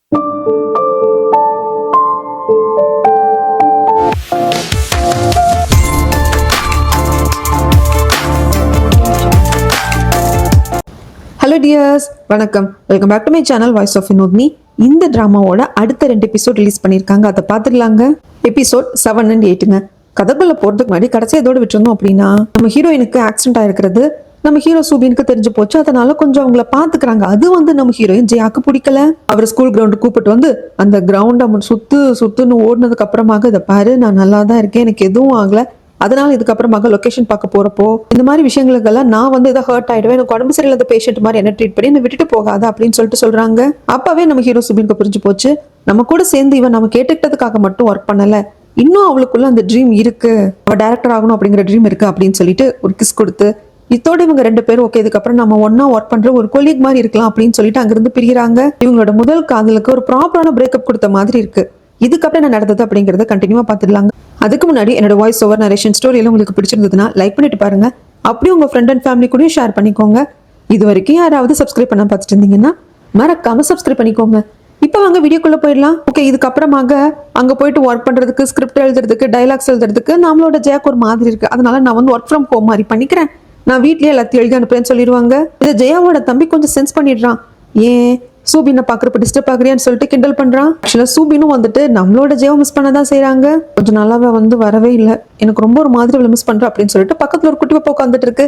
Hello dears, வணக்கம். Welcome back to my channel voice of Vinodhini. இந்த டிராமாவோட அடுத்த 2 எபிசோட் ரிலீஸ் பண்ணியிருக்காங்க. அதை பார்த்துடலாங்க. Episode 7 and 8ங்க. கதைக்குள்ள போறதுக்கு முன்னாடி கடைசி இதோட விட்டுருந்தோம் அப்படின்னா, நம்ம ஹீரோயினுக்கு ஆக்சிடென்ட் ஆயிருக்கிறது நம்ம ஹீரோ சூபினுக்கு தெரிஞ்சு போச்சு. அதனால கொஞ்சம் அவங்கள பாத்துக்கிறாங்க. அது வந்து நம்ம ஹீரோயின் ஜெயாக்கு பிடிக்கல. அவர் ஸ்கூல் கிரவுண்டு கூப்பிட்டு வந்து அந்த கிரவுண்டை சுத்துன்னு ஓடினதுக்கு அப்புறமாக, இதை பாரு, நான் நல்லா தான் இருக்கேன், எனக்கு எதுவும் ஆகல, அதனால இதுக்கப்புறமாக லொகேஷன் பார்க்க போறப்போ இந்த மாதிரி விஷயங்களுக்கெல்லாம் நான் வந்து இதை ஹர்ட் ஆயிடுவேன், எனக்கு உடம்பு சரியில்லாத பேஷண்ட் மாதிரி என்ன ட்ரீட் பண்ணி என்ன விட்டுட்டு போகாத அப்படின்னு சொல்லிட்டு சொல்றாங்க. அப்பவே நம்ம ஹீரோ சுபினுக்கு புரிஞ்சு போச்சு, நம்ம கூட சேர்ந்து இவன் நம்ம கேட்டுக்கிட்டதுக்காக மட்டும் ஒர்க் பண்ணல, இன்னும் அவளுக்குள்ள அந்த ட்ரீம் இருக்கு, அவ டைரக்டர் ஆகணும் அப்படிங்கிற ட்ரீம் இருக்கு அப்படின்னு சொல்லிட்டு ஒரு கிஸ் கொடுத்து, இதோட இவங்க 2 பேரும் ஓகே, இதுக்கப்புறம் நம்ம ஒன்னா ஒர்க் பண்ற ஒரு கொலீக் மாதிரி இருக்கலாம் அப்படின்னு சொல்லிட்டு அங்கிருந்து பிரிகிறாங்க. இவங்களோட முதல் காதலுக்கு ஒரு ப்ராப்பரான பிரேக்கப் கொடுத்த மாதிரி இருக்கு. இதுக்கப்புறம் என்ன நடந்தது அப்படிங்கறத கண்டினியூவா பாத்துடலாங்க. அதுக்கு முன்னாடி என்னோட வாய்ஸ் ஓவர் நரேஷன் ஸ்டோரி எல்லாம் உங்களுக்கு பிடிச்சிருந்ததுன்னா லைக் பண்ணிட்டு பாருங்க. அப்படியே உங்க ஃப்ரெண்ட் அண்ட் ஃபேமிலி கூட ஷேர் பண்ணிக்கோங்க. இது வரைக்கும் யாராவது சப்ஸ்கிரைப் பண்ண பார்த்துட்டு இருந்தீங்கன்னா மறக்காம சப்ஸ்கிரைப் பண்ணிக்கோங்க. இப்போ வாங்க வீடியோக்குள்ள போயிடலாம். ஓகே, இதுக்கப்புறமாக அங்க போயிட்டு ஒர்க் பண்றதுக்கு, ஸ்கிரிப்ட் எழுதுறதுக்கு, டைலாக்ஸ் எழுதுறதுக்கு நம்மளோட ஜெயாக்கு ஒரு மாதிரி இருக்கு. அதனால நான் வந்து ஒர்க் ஃப்ரம் ஹோம் மாதிரி பண்ணிக்கிறேன், நான் வீட்லயே எல்லாத்தையும் எழுதி அனுப்புறேன்னு சொல்லிடுவாங்க. இதை ஜெயாவோட தம்பி கொஞ்சம் சென்ஸ் பண்ணிடுறான். ஏன் சூபினை பாக்குறப்ப டிஸ்டர்ப் ஆகுறியான்னு சொல்லிட்டு கிண்டல் பண்றான். ஆக்சுவலா சூபினும் வந்துட்டு நம்மளோட ஜெயாவை மிஸ் பண்ணதான் செய்யறாங்க. கொஞ்சம் நாளாவே வந்து வரவே இல்லை, எனக்கு ரொம்ப ஒரு மாதிரி அவளை மிஸ் பண்றேன் அப்படின்னு சொல்லிட்டு பக்கத்துல ஒரு குட்டி பாப்பா உட்காந்துட்டு இருக்கு.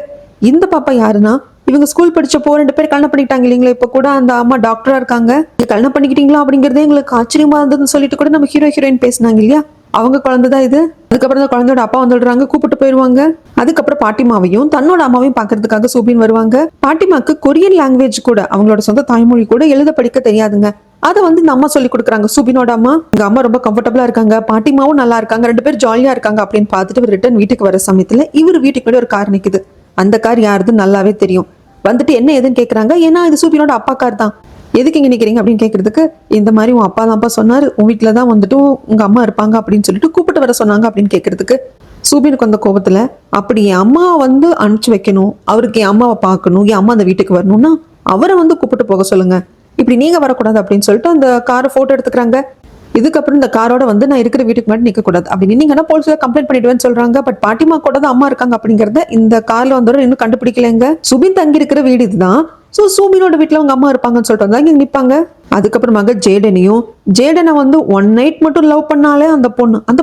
இந்த பாப்பா யாருன்னா, இவங்க ஸ்கூல் படிச்சப்போ 2 பேர் கல்யாணம் பண்ணிட்டாங்க இல்லைங்களா, இப்ப கூட அந்த அம்மா டாக்டரா இருக்காங்க. கல்யாணம் பண்ணிக்கிட்டீங்களா அப்படிங்கறதே எங்களுக்கு ஆச்சரியமா இருந்ததுன்னு சொல்லிட்டு கூட நம்ம ஹீரோயின் பேசினாங்க இல்லையா, அவங்க குழந்தைதான் இது. அதுக்கப்புறம் அந்த குழந்தையோட அப்பா வந்துடுறாங்க, கூப்பிட்டு போயிருவாங்க. அதுக்கப்புறம் பாட்டிமாவையும் தன்னோட அம்மாவையும் பாக்குறதுக்காக சூபின் வருவாங்க. பாட்டிமாக்கு கொரியன் லாங்குவேஜ் கூட, அவங்களோட சொந்த தாய்மொழி கூட எழுத படிக்க தெரியாதுங்க. அதை வந்து இந்த அம்மா சொல்லி கொடுக்குறாங்க, சூபினோட அம்மா. எங்க அம்மா ரொம்ப கம்ஃபர்டபுளா இருக்காங்க, பாட்டிமாவும் நல்லா இருக்காங்க, 2 பேரும் ஜாலியா இருக்காங்க அப்படின்னு பார்த்துட்டு ரிட்டர்ன் வீட்டுக்கு வர சமயத்துல இவர் வீட்டுக்கு ஒரு கார் நிக்குது. அந்த கார் யாருதுன்னு நல்லாவே தெரியும். வந்துட்டு என்ன ஏதுன்னு கேக்குறாங்க. ஏன்னா இது சூபினோட அப்பா கார் தான். எதுக்கு இங்க நிக்கிறீங்க அப்படின்னு கேட்கறதுக்கு, இந்த மாதிரி உன் அப்பா தான்ப்பா சொன்னாரு, உன் வீட்டுல தான் வந்துட்டு உங்க அம்மா இருப்பாங்க அப்படின்னு சொல்லிட்டு கூப்பிட்டு வர சொன்னாங்க அப்படின்னு கேட்கறதுக்கு, சூபினுக்கு அந்த கோபத்துல, அப்படி என் அம்மாவை வந்து அனுப்பிச்சு வைக்கணும், அவருக்கு என் அம்மாவை பார்க்கணும், என் அம்மா அந்த வீட்டுக்கு வரணும்னா அவரை வந்து கூப்பிட்டு போக சொல்லுங்க, இப்படி நீங்க வரக்கூடாது அப்படின்னு சொல்லிட்டு அந்த காரை போட்டோ எடுத்துக்கிறாங்க. இதுக்கப்புறம் இந்த காரோட வந்து நான் இருக்கிற வீட்டுக்கு மட்டும் நிக்க கூடாது, அப்படி நீங்கன்னா போலீஸ்ல கம்ப்ளைண்ட் பண்ணிடுவேன்னு சொல்றாங்க. பட் பாட்டிமா கூட தான் அம்மா இருக்காங்க அப்படிங்கறத இந்த கார்ல வந்தவரை இன்னும் கண்டுபிடிக்கலங்க. சுபின் தங்கி இருக்கிற வீடு இதுதான். சோ சூபினோட வீட்டுல அவங்க அம்மா இருப்பாங்கன்னு சொல்லிட்டு வந்தாங்க, இங்க நிப்பாங்க. அதுக்கப்புறமாக ஜேடனை வந்து 1 நைட் மட்டும் லவ் பண்ணாலே அந்த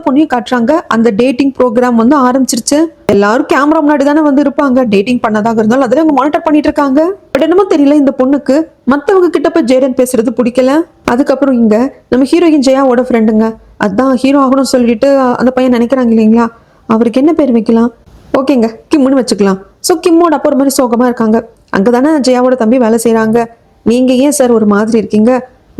பொண்ணையும் காட்டுறாங்க. அந்த டேட்டிங் ப்ரோக்ராம் வந்து ஆரம்பிச்சிருச்சு. எல்லாரும் கேமரா முன்னாடி தானே வந்து இருப்பாங்க, டேட்டிங் பண்ணதாக இருந்தாலும் அதில் அவங்க மானிட்டர் பண்ணிட்டு இருக்காங்க. பட் என்னமோ தெரியல, இந்த பொண்ணுக்கு மத்தவங்க கிட்ட போய் ஜேடன் பேசுறது பிடிக்கல. அதுக்கப்புறம் இங்க நம்ம ஹீரோயின் ஜெயாவோட ஃப்ரெண்டுங்க, அதான் ஹீரோ ஆகணும்னு சொல்லிட்டு அந்த பையன் நினைக்கிறாங்க இல்லைங்களா, அவருக்கு என்ன பேர் வைக்கலாம், ஓகேங்க கிம்முன்னு வச்சுக்கலாம். ஸோ கிம்மோட அப்போ ஒரு மாதிரி சோகமா இருக்காங்க. அங்கதானே ஜெயாவோட தம்பி வேலை செய்யறாங்க. நீங்க ஏன் சார் ஒரு மாதிரி இருக்கீங்க,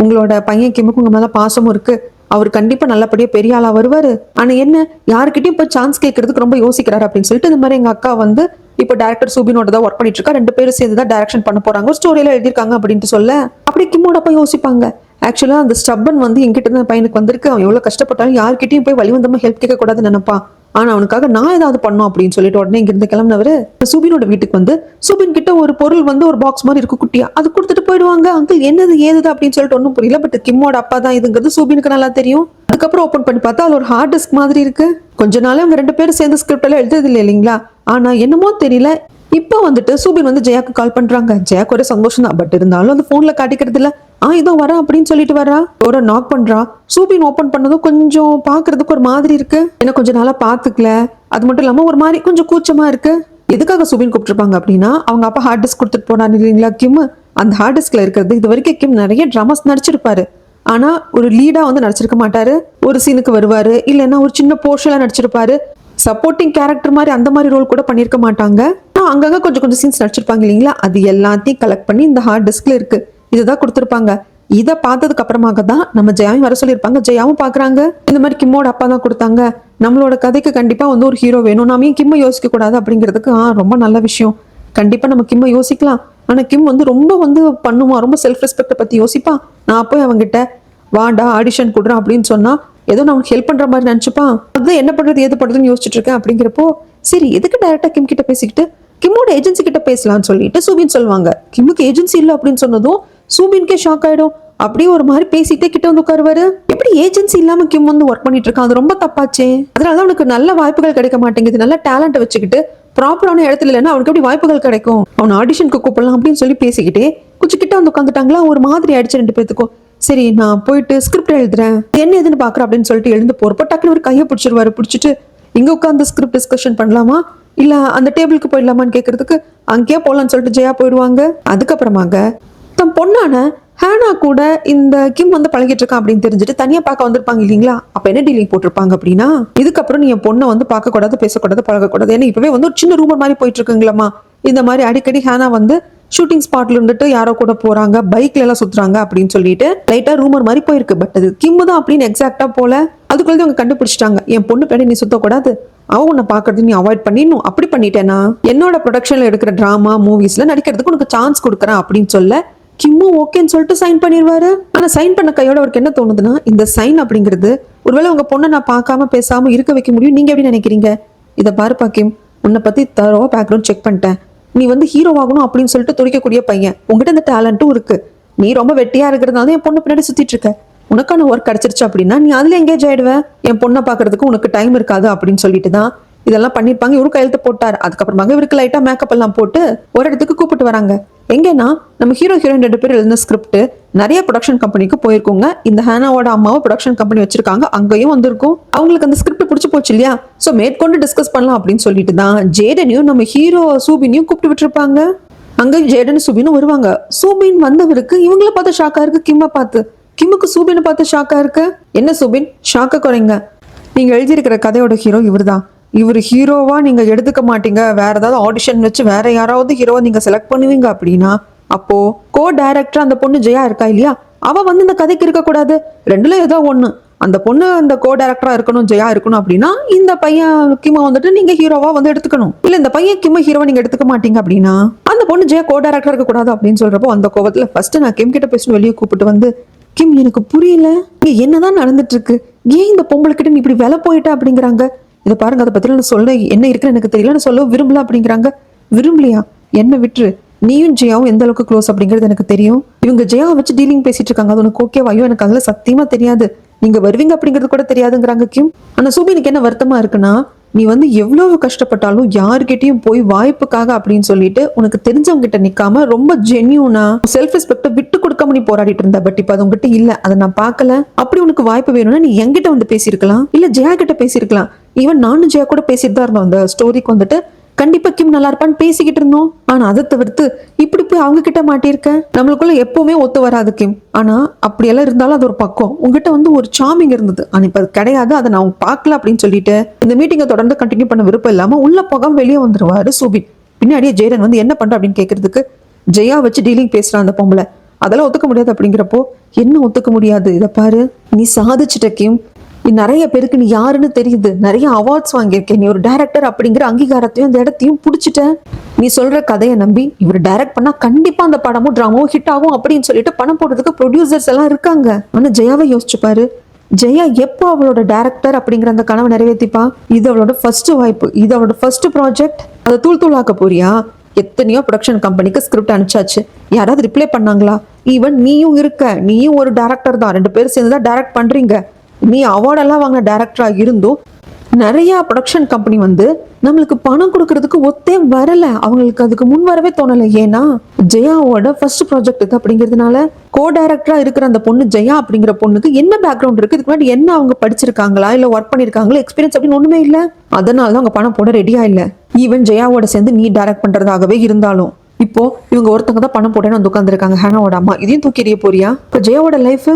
உங்களோட பையன் கிம்முக்கு உங்க மேல பாசமும் இருக்கு, அவர் கண்டிப்பா நல்லபடியா பெரிய ஆளா வருவாரு, ஆனா என்ன யாருக்கிட்டையும் இப்போ சான்ஸ் கேட்கறதுக்கு ரொம்ப யோசிக்கிறாரு அப்படின்னு சொல்லிட்டு, இந்த மாதிரி எங்க அக்கா வந்து இப்போ டைரக்டர் சூபினோட தான் ஒர்க் பண்ணிட்டு இருக்கா, 2 பேரும் சேர்ந்து தான் டைரக்ஷன் பண்ண போறாங்க, ஸ்டோரியில எழுதியிருக்காங்க அப்படின்ட்டு சொல்ல, அப்படி கிம்மோட அப்பா யோசிப்பாங்க. ஆக்சுவலா அந்த ஸ்டப்பன் வந்து எங்கிட்ட இருந்த பையனுக்கு வந்திருக்கு, அவன் எவ்வளவு கஷ்டப்பட்டாலும் யார்கிட்டயும் போய் வழிவந்தமா ஹெல்ப் கேட்க கூடாதுன்னு நினைப்பா, ஆனா அவனுக்காக நான் ஏதாவது பண்ணோம் அப்படின்னு சொல்லிட்டு உடனே இங்கிருந்து கிளம்பினவரு சூபினோட வீட்டுக்கு வந்து சூபின் கிட்ட ஒரு பொருள் வந்து ஒரு பாக்ஸ் மாதிரி இருக்கு குட்டியா, அது கொடுத்துட்டு போயிடுவாங்க. அங்கிள் என்னது ஏது அப்படின்னு சொல்லிட்டு ஒன்னும் புரியல. பட் கிம்மோட அப்பா தான் இதுங்கிறது சூபினுக்கு நல்லா தெரியும். அதுக்கப்புறம் ஓபன் பண்ணி பார்த்தா அது ஒரு ஹார்ட் டிஸ்க் மாதிரி இருக்கு. கொஞ்ச நாள் அவங்க 2 பேரும் சேர்ந்து ஸ்கிரிப்ட் எல்லாம் எழுதுறது இல்லை இல்லைங்களா, ஆனா என்னமோ தெரியல, இப்போ வந்துட்டு சூபின் வந்து ஜெயாக்கு கால் பண்றாங்க. ஜெயாக்கு ஒரே சந்தோஷம் தான், பட் இருந்தாலும் அந்த போன்ல காட்டிக்கிறது இல்ல. இதோ வரா அப்படின்னு சொல்லிட்டு வரா, ஒரு நாக் பண்றா. சூபின் ஓபன் பண்ணதும் கொஞ்சம் பாக்குறதுக்கு ஒரு மாதிரி இருக்கு, என்ன கொஞ்ச நாளா பாத்துக்கல, அது மட்டும் இல்லாம ஒரு மாதிரி கொஞ்சம் கூச்சமா இருக்கு. எதுக்காக சூபின் கூப்பிட்டுருப்பாங்க அப்படின்னா, அவங்க அப்பா ஹார்ட் டிஸ்க் கொடுத்துட்டு போனாரு இல்லைங்களா கிம், அந்த ஹார்ட் டிஸ்க்ல இருக்கிறது இது வரைக்கும் கிம் நிறைய டிராமாஸ் நடிச்சிருப்பாரு, ஆனா ஒரு லீடா வந்து நடிச்சிருக்க மாட்டாரு. ஒரு சீனுக்கு வருவாரு, இல்லைன்னா ஒரு சின்ன போர்ஷன்ல நடிச்சிருப்பாரு, சப்போர்ட்டிங் கேரக்டர் மாதிரி அந்த மாதிரி ரோல் கூட பண்ணிருக்க மாட்டாங்க. அங்கங்க கொஞ்சம் கொஞ்சம் சீன்ஸ் நடிச்சிருப்பாங்க இல்லைங்களா, அது எல்லாத்தையும் கலெக்ட் பண்ணி இந்த ஹார்ட் டிஸ்க்ல இருக்கு, இதுதான் கொடுத்துருப்பாங்க. இதை பார்த்ததுக்கு அப்புறமாக தான் நம்ம ஜெயாவும் வர சொல்லியிருப்பாங்க. ஜெயாவும் பாக்குறாங்க, இந்த மாதிரி கிம்மோட அப்பா தான் கொடுத்தாங்க, நம்மளோட கதைக்கு கண்டிப்பா வந்து ஒரு ஹீரோ வேணும், நாம ஏன் கிம்ம யோசிக்க கூடாது அப்படிங்கிறதுக்கு, ரொம்ப நல்ல விஷயம், கண்டிப்பா நம்ம கிம்ம யோசிக்கலாம். ஆனா கிம் வந்து ரொம்ப வந்து பண்ணுவான், ரொம்ப செல்ஃப் ரெஸ்பெக்ட பத்தி யோசிப்பான். நான் போய் அவங்கிட்ட வாடா ஆடிஷன் கொடுறேன் அப்படின்னு சொன்னா ஏதோ நான் ஹெல்ப் பண்ற மாதிரி நினைச்சுப்பான். அதுதான் என்ன பண்றது ஏது பண்றதுன்னு யோசிச்சுட்டு இருக்கேன். அப்படிங்கிறப்போ சரி எதுக்கு டைரக்டா கிம் கிட்ட பேசிக்கிட்டு கிம்மோட ஏஜென்சி கிட்ட பேசலாம்னு சொல்லிட்டு சூபின் சொல்லுவாங்க. கிம்முக்கு ஏஜென்சி இல்லை அப்படின்னு சொன்னதும் சூபின்கே ஷாக் ஆயிடும். அப்படியே ஒரு மாதிரி பேசிட்டே கிட்ட வந்து உட்காருவாரு. எப்படி ஏஜென்சி இல்லாம கிம் வந்து ஒர்க் பண்ணிட்டு இருக்கான், அது ரொம்ப தப்பாச்சே. அதனாலதான் அவனுக்கு நல்ல வாய்ப்புகள் கிடைக்க மாட்டேங்குது. நல்ல டேலண்ட் வச்சுக்கிட்டு ப்ராப்பரான இடத்துல இல்லைன்னா அவனுக்கு எப்படி வாய்ப்புகள் கிடைக்கும்? அவன் ஆடிஷனுக்கு கூப்பிடலாம் அப்படின்னு சொல்லி பேசிக்கிட்டே கொஞ்சம் கிட்ட வந்து உட்காந்துட்டாங்களா, ஒரு மாதிரி ஆயிடுச்சு ரெண்டு பேத்துக்கும். சரி நான் போயிட்டு ஸ்கிரிப்ட் எழுதுறேன், என்ன எதுன்னு பாக்குறேன் அப்படின்னு சொல்லிட்டு எழுந்து போறப்போ டக்குனு ஒரு கையை பிடிச்சிருவாரு. பிடிச்சிட்டு இங்க உட்காந்து ஸ்கிரிப்ட் டிஸ்கஷன் பண்ணலாமா இல்ல அந்த டேபிளுக்கு போயிடலாமான்னு கேட்கறதுக்கு அங்கேயே போலான்னு சொல்லிட்டு ஜெயா போயிடுவாங்க. அதுக்கப்புறமாக தன் பொண்ணான ஹேனா கூட இந்த கிம் வந்து பழகிட்டு இருக்கான் அப்படின்னு தெரிஞ்சுட்டு தனியா பார்க்க வந்திருப்பாங்க இல்லைங்களா? அப்ப என்ன டீலிங் போட்டிருப்பாங்க அப்படின்னா, இதுக்கப்புறம் நீ என் பொண்ணை வந்து பார்க்க கூடாது, பேசக்கூடாது, பழகக்கூடாது. ஏன்னா இப்பவே வந்து ஒரு சின்ன ரூமர் மாதிரி போயிட்டு இருக்குங்களா, இந்த மாதிரி அடிக்கடி ஹேனா வந்து ஷூட்டிங் ஸ்பாட்ல இருந்துட்டு யாரோ கூட போறாங்க, பைக்ல எல்லாம் சுத்துறாங்க அப்படின்னு சொல்லிட்டு லைட்டா ரூமர் மாதிரி போயிருக்கு. பட் அது கிம் தான் அப்படின்னு எக்ஸாக்டா போல. அதுக்குள்ள அவங்க கண்டுபிடிச்சிட்டாங்க, என் பொண்ணு பேரை நீ சுத்தக்கூடாது, அவ உன்னை பாக்குறது நீ அவாய்ட் பண்ணிடணும். அப்படி பண்ணிட்டேன்னா என்னோட ப்ரொடக்ஷன்ல எடுக்கிற டிராமா மூவிஸ்ல நடிக்கிறதுக்கு உனக்கு சான்ஸ் கொடுக்குறேன் அப்படின்னு சொல்ல கிம்மும் ஓகேன்னு சொல்லிட்டு சைன் பண்ணிடுவாரு. ஆனா சைன் பண்ண கையோட அவருக்கு என்ன தோணுதுன்னா, இந்த சைன் அப்படிங்கிறது ஒருவேளை உங்க பொண்ணை நான் பார்க்காம பேசாம இருக்க வைக்க முடியும், நீங்க எப்படி நினைக்கிறீங்க? இதை பாருப்பா கிம், உன்னை பத்தி தரோவா பேக்ரவுண்ட் செக் பண்ணிட்டேன், நீ வந்து ஹீரோ ஆகணும் அப்படின்னு சொல்லிட்டு துடிக்கக்கூடிய பையன், உங்ககிட்ட இந்த டேலண்ட்டும் இருக்கு, நீ ரொம்ப வெட்டியா இருக்கிறதுனால என் பொண்ணு பின்னாடி சுத்திட்டு இருக்க, உனக்கான ஒர்க் கிடைச்சிருச்சு அப்படின்னா நீ அதுல எங்கேஜ் ஆயிடுவ, என் பொண்ணை பாக்குறதுக்கு உனக்கு டைம் இருக்காது அப்படின்னு சொல்லிட்டு தான் இதெல்லாம் பண்ணிருப்பாங்க. இவரு கையெழுத்து போட்டார். அதுக்கப்புறமாக இவருக்கு லைட்டா மேக்கப் எல்லாம் போட்டு ஒரு இடத்துக்கு கூப்பிட்டு வராங்க. எங்கன்னா நம்ம ஹீரோ ஹீரோயின் 2 பேர் எழுதின ஸ்கிரிப்ட் நிறைய ப்ரொடக்ஷன் கம்பெனிக்கு போயிருக்கோங்க. இந்த ஹேனாவோட அம்மாவும் ப்ரொடக்ஷன் கம்பெனி வச்சிருக்காங்க, அங்கேயும் வந்திருக்கும். அவங்களுக்கு அந்த ஸ்கிரிப்ட் பிடிச்சி போச்சு இல்லையா, சோ மேற்கொண்டு டிஸ்கஸ் பண்ணலாம் அப்படின்னு சொல்லிட்டு தான் ஜேடனையும் நம்ம ஹீரோ சூபினையும் கூப்பிட்டு விட்டுருப்பாங்க. அங்க ஜேடன் சூபினும் வருவாங்க. சூபின் வந்தவருக்கு இவங்கள பார்த்து ஷாக்கா இருக்கு, கிம்ம பார்த்து. கிம்முக்கு சூபினை பார்த்து ஷாக்கா இருக்கு. என்ன சூபின் ஷாக்கா குறைங்க, நீங்க எழுதியிருக்கிற கதையோட ஹீரோ இவர் தான், இவர் ஹீரோவா நீங்க எடுத்துக்க மாட்டீங்க, வேற ஏதாவது ஆடிஷன் வச்சு வேற யாராவது ஹீரோவா நீங்க செலக்ட் பண்ணுவீங்க அப்படின்னா, அப்போ கோ டைரக்டர் அந்த பொண்ணு ஜெயா இருக்கா இல்லையா, அவ வந்து இந்த கதைக்கு இருக்க கூடாது, ரெண்டுல ஏதோ ஒண்ணு, அந்த பொண்ணு அந்த கோ டைரக்டரா இருக்கணும், ஜெயா இருக்கணும் அப்படின்னா இந்த பையன் கிம்ம வந்துட்டு நீங்க ஹீரோவா வந்து எடுத்துக்கணும். இல்ல இந்த பையன் கிம்ம ஹீரோவா நீங்க எடுத்துக்க மாட்டீங்க அப்படின்னா அந்த பொண்ணு ஜெயா கோ டைரக்டரா இருக்க கூடாது அப்படின்னு சொல்றப்போ அந்த கோபத்துல ஃபர்ஸ்ட் நான் கிம் கிட்ட பேசணும் வெளியே கூப்பிட்டு வந்து, கிம் எனக்கு புரியல, இங்க என்னதான் நடந்துட்டு இருக்கு, ஏன் இந்த பொம்பளை கிட்ட நீ இப்படி வேலை போயிட்ட அப்படிங்கிறாங்க. இதை பாருங்க, அதை பத்தி நான் சொல்ல என்ன இருக்குன்னு எனக்கு தெரியல, நான் சொல்ல விரும்பல அப்படிங்கிறாங்க. விரும்பலையா, என்ன விட்டுரு, நீயும் ஜெயாவும் எந்த அளவுக்கு க்ளோஸ் அப்படிங்கிறது எனக்கு தெரியும், இவங்க ஜெயாவை வச்சு டீலிங் பேசிட்டு இருக்காங்க, அது உனக்கு ஓகேவா? ஐயோ எனக்கு அதுல சத்தியமா தெரியாது, நீங்க வருவீங்க அப்படிங்கிறது கூட தெரியாதுங்கிறாங்க கிம். ஆனா சூபினுக்கு என்ன வருத்தமா இருக்குன்னா, நீ வந்து எவ்வளவு கஷ்டப்பட்டாலும் யாருக்கிட்டையும் போய் வாய்ப்புக்காக அப்படின்னு சொல்லிட்டு உனக்கு தெரிஞ்சவங்க கிட்ட நிக்காம ரொம்ப ஜென்யூனா செல்ஃப் ரெஸ்பெக்ட விட்டு கொடுக்காம நீ போராடிட்டு இருந்த. பட் இப்ப அது உங்ககிட்ட இல்ல, அதை நான் பார்க்கல. அப்படி உனக்கு வாய்ப்பு வேணும்னா நீ என்கிட்ட வந்து பேசியிருக்கலாம், இல்ல ஜெயா கிட்ட பேசியிருக்கலாம். ஈவன் நானும் ஜெயா கூட பேசிட்டு தான் இருந்தோம், அந்த ஸ்டோரிக்கு வந்துட்டு கண்டிப்பா கிம் நல்லா இருப்பான்னு பேசிக்கிட்டு இருந்தோம். ஆனா அதை தவிர்த்து இப்படி போய் அவங்க கிட்ட மாட்டிருக்க, நம்மளுக்குள்ள எப்பவுமே ஒத்து வராது கிம். ஆனா அப்படியெல்லாம் இருந்தாலும் அது ஒரு பக்கம், உங்ககிட்ட வந்து ஒரு சாமிங் இருந்தது, ஆனா இப்ப அது கிடையாது, அதை நான் பார்க்கல அப்படின்னு சொல்லிட்டு இந்த மீட்டிங்கை தொடர்ந்து கண்டினியூ பண்ண விருப்பம் இல்லாம உள்ள போகாம வெளியே வந்துருவாரு சூபின். பின்னாடியே ஜெயரன் வந்து என்ன பண்ற அப்படின்னு கேட்கறதுக்கு, ஜெயா வச்சு டீலிங் பேசுறான் அந்த பொம்பளை, அதெல்லாம் ஒத்துக்க முடியாது அப்படிங்கிறப்போ, என்ன ஒத்துக்க முடியாது, இதை பாரு நீ சாதிச்சுட்ட கிம், நீ நிறைய பேருக்கு நீ யாருன்னு தெரியுது, நிறைய அவார்ட்ஸ் வாங்கியிருக்கேன், நீ ஒரு டைரக்டர் அப்படிங்கிற அங்கீகாரத்தையும் அந்த இடத்தையும் பிடிச்சிட்ட, நீ சொல்ற கதையை நம்பி இவர் டைரக்ட் பண்ணா கண்டிப்பா அந்த படமும் டிராமாவும் ஹிட் ஆகும் அப்படின்னு சொல்லிட்டு பணம் போடுறதுக்கு ப்ரொடியூசர்ஸ் எல்லாம் இருக்காங்க. ஆனா ஜெயாவை யோசிச்சு பாரு, ஜெயா எப்போ அவளோட டைரக்டர் அப்படிங்கிற அந்த கனவை நிறைவேற்றிப்பா? இது அவளோட ஃபர்ஸ்ட் வாய்ப்பு, இது அவளோட ஃபர்ஸ்ட் ப்ராஜெக்ட், அதை தூளாக்க போறியா? எத்தனையோ ப்ரொடக்ஷன் கம்பெனிக்கு ஸ்கிரிப்ட் அனுப்பிச்சாச்சு, யாராவது ரிப்ளை பண்ணாங்களா? ஈவன் நீயும் இருக்க, நீயும் ஒரு டைரக்டர் தான், 2 பேரும் சேர்ந்து தான் டைரக்ட் பண்றீங்க, நீ அவார்டெல்லாம் வாங்கின டைரக்டரா இருந்தும் நிறைய ப்ரொடக்ஷன் கம்பெனி வந்து நம்மளுக்கு பணம் கொடுக்கறதுக்கு ஒத்தே வரல, அவங்களுக்கு அதுக்கு முன் வரவே தோணலை. ஏன்னா ஜெயாவோட ஃபர்ஸ்ட் ப்ராஜெக்ட் இது அப்படிங்கிறதுனால. கோ டைரக்டரா இருக்கிற அந்த பொண்ணு ஜெயா அப்படிங்கிற பொண்ணுக்கு என்ன பேக்ரவுண்ட் இருக்கு, இதுக்கு முன்னாடி என்ன அவங்க படிச்சிருக்காங்களா இல்ல ஒர்க் பண்ணிருக்காங்களா, எக்ஸ்பீரியன்ஸ் அப்படின்னு ஒண்ணுமே இல்ல, அதனால தான் அவங்க பணம் போட ரெடியா இல்ல. ஈவன் ஜெயாவோட சேர்ந்து நீ டைரக்ட் பண்றதாகவே இருந்தாலும் இப்போ இவங்க ஒருத்தங்க தான் பணம் போட்டேன்னு வந்து உட்காந்துருக்காங்க, ஹேனாவோட அம்மா, இதையும் தூக்கி எறிய போறியா? இப்போ ஜெயாவோட லைஃப்,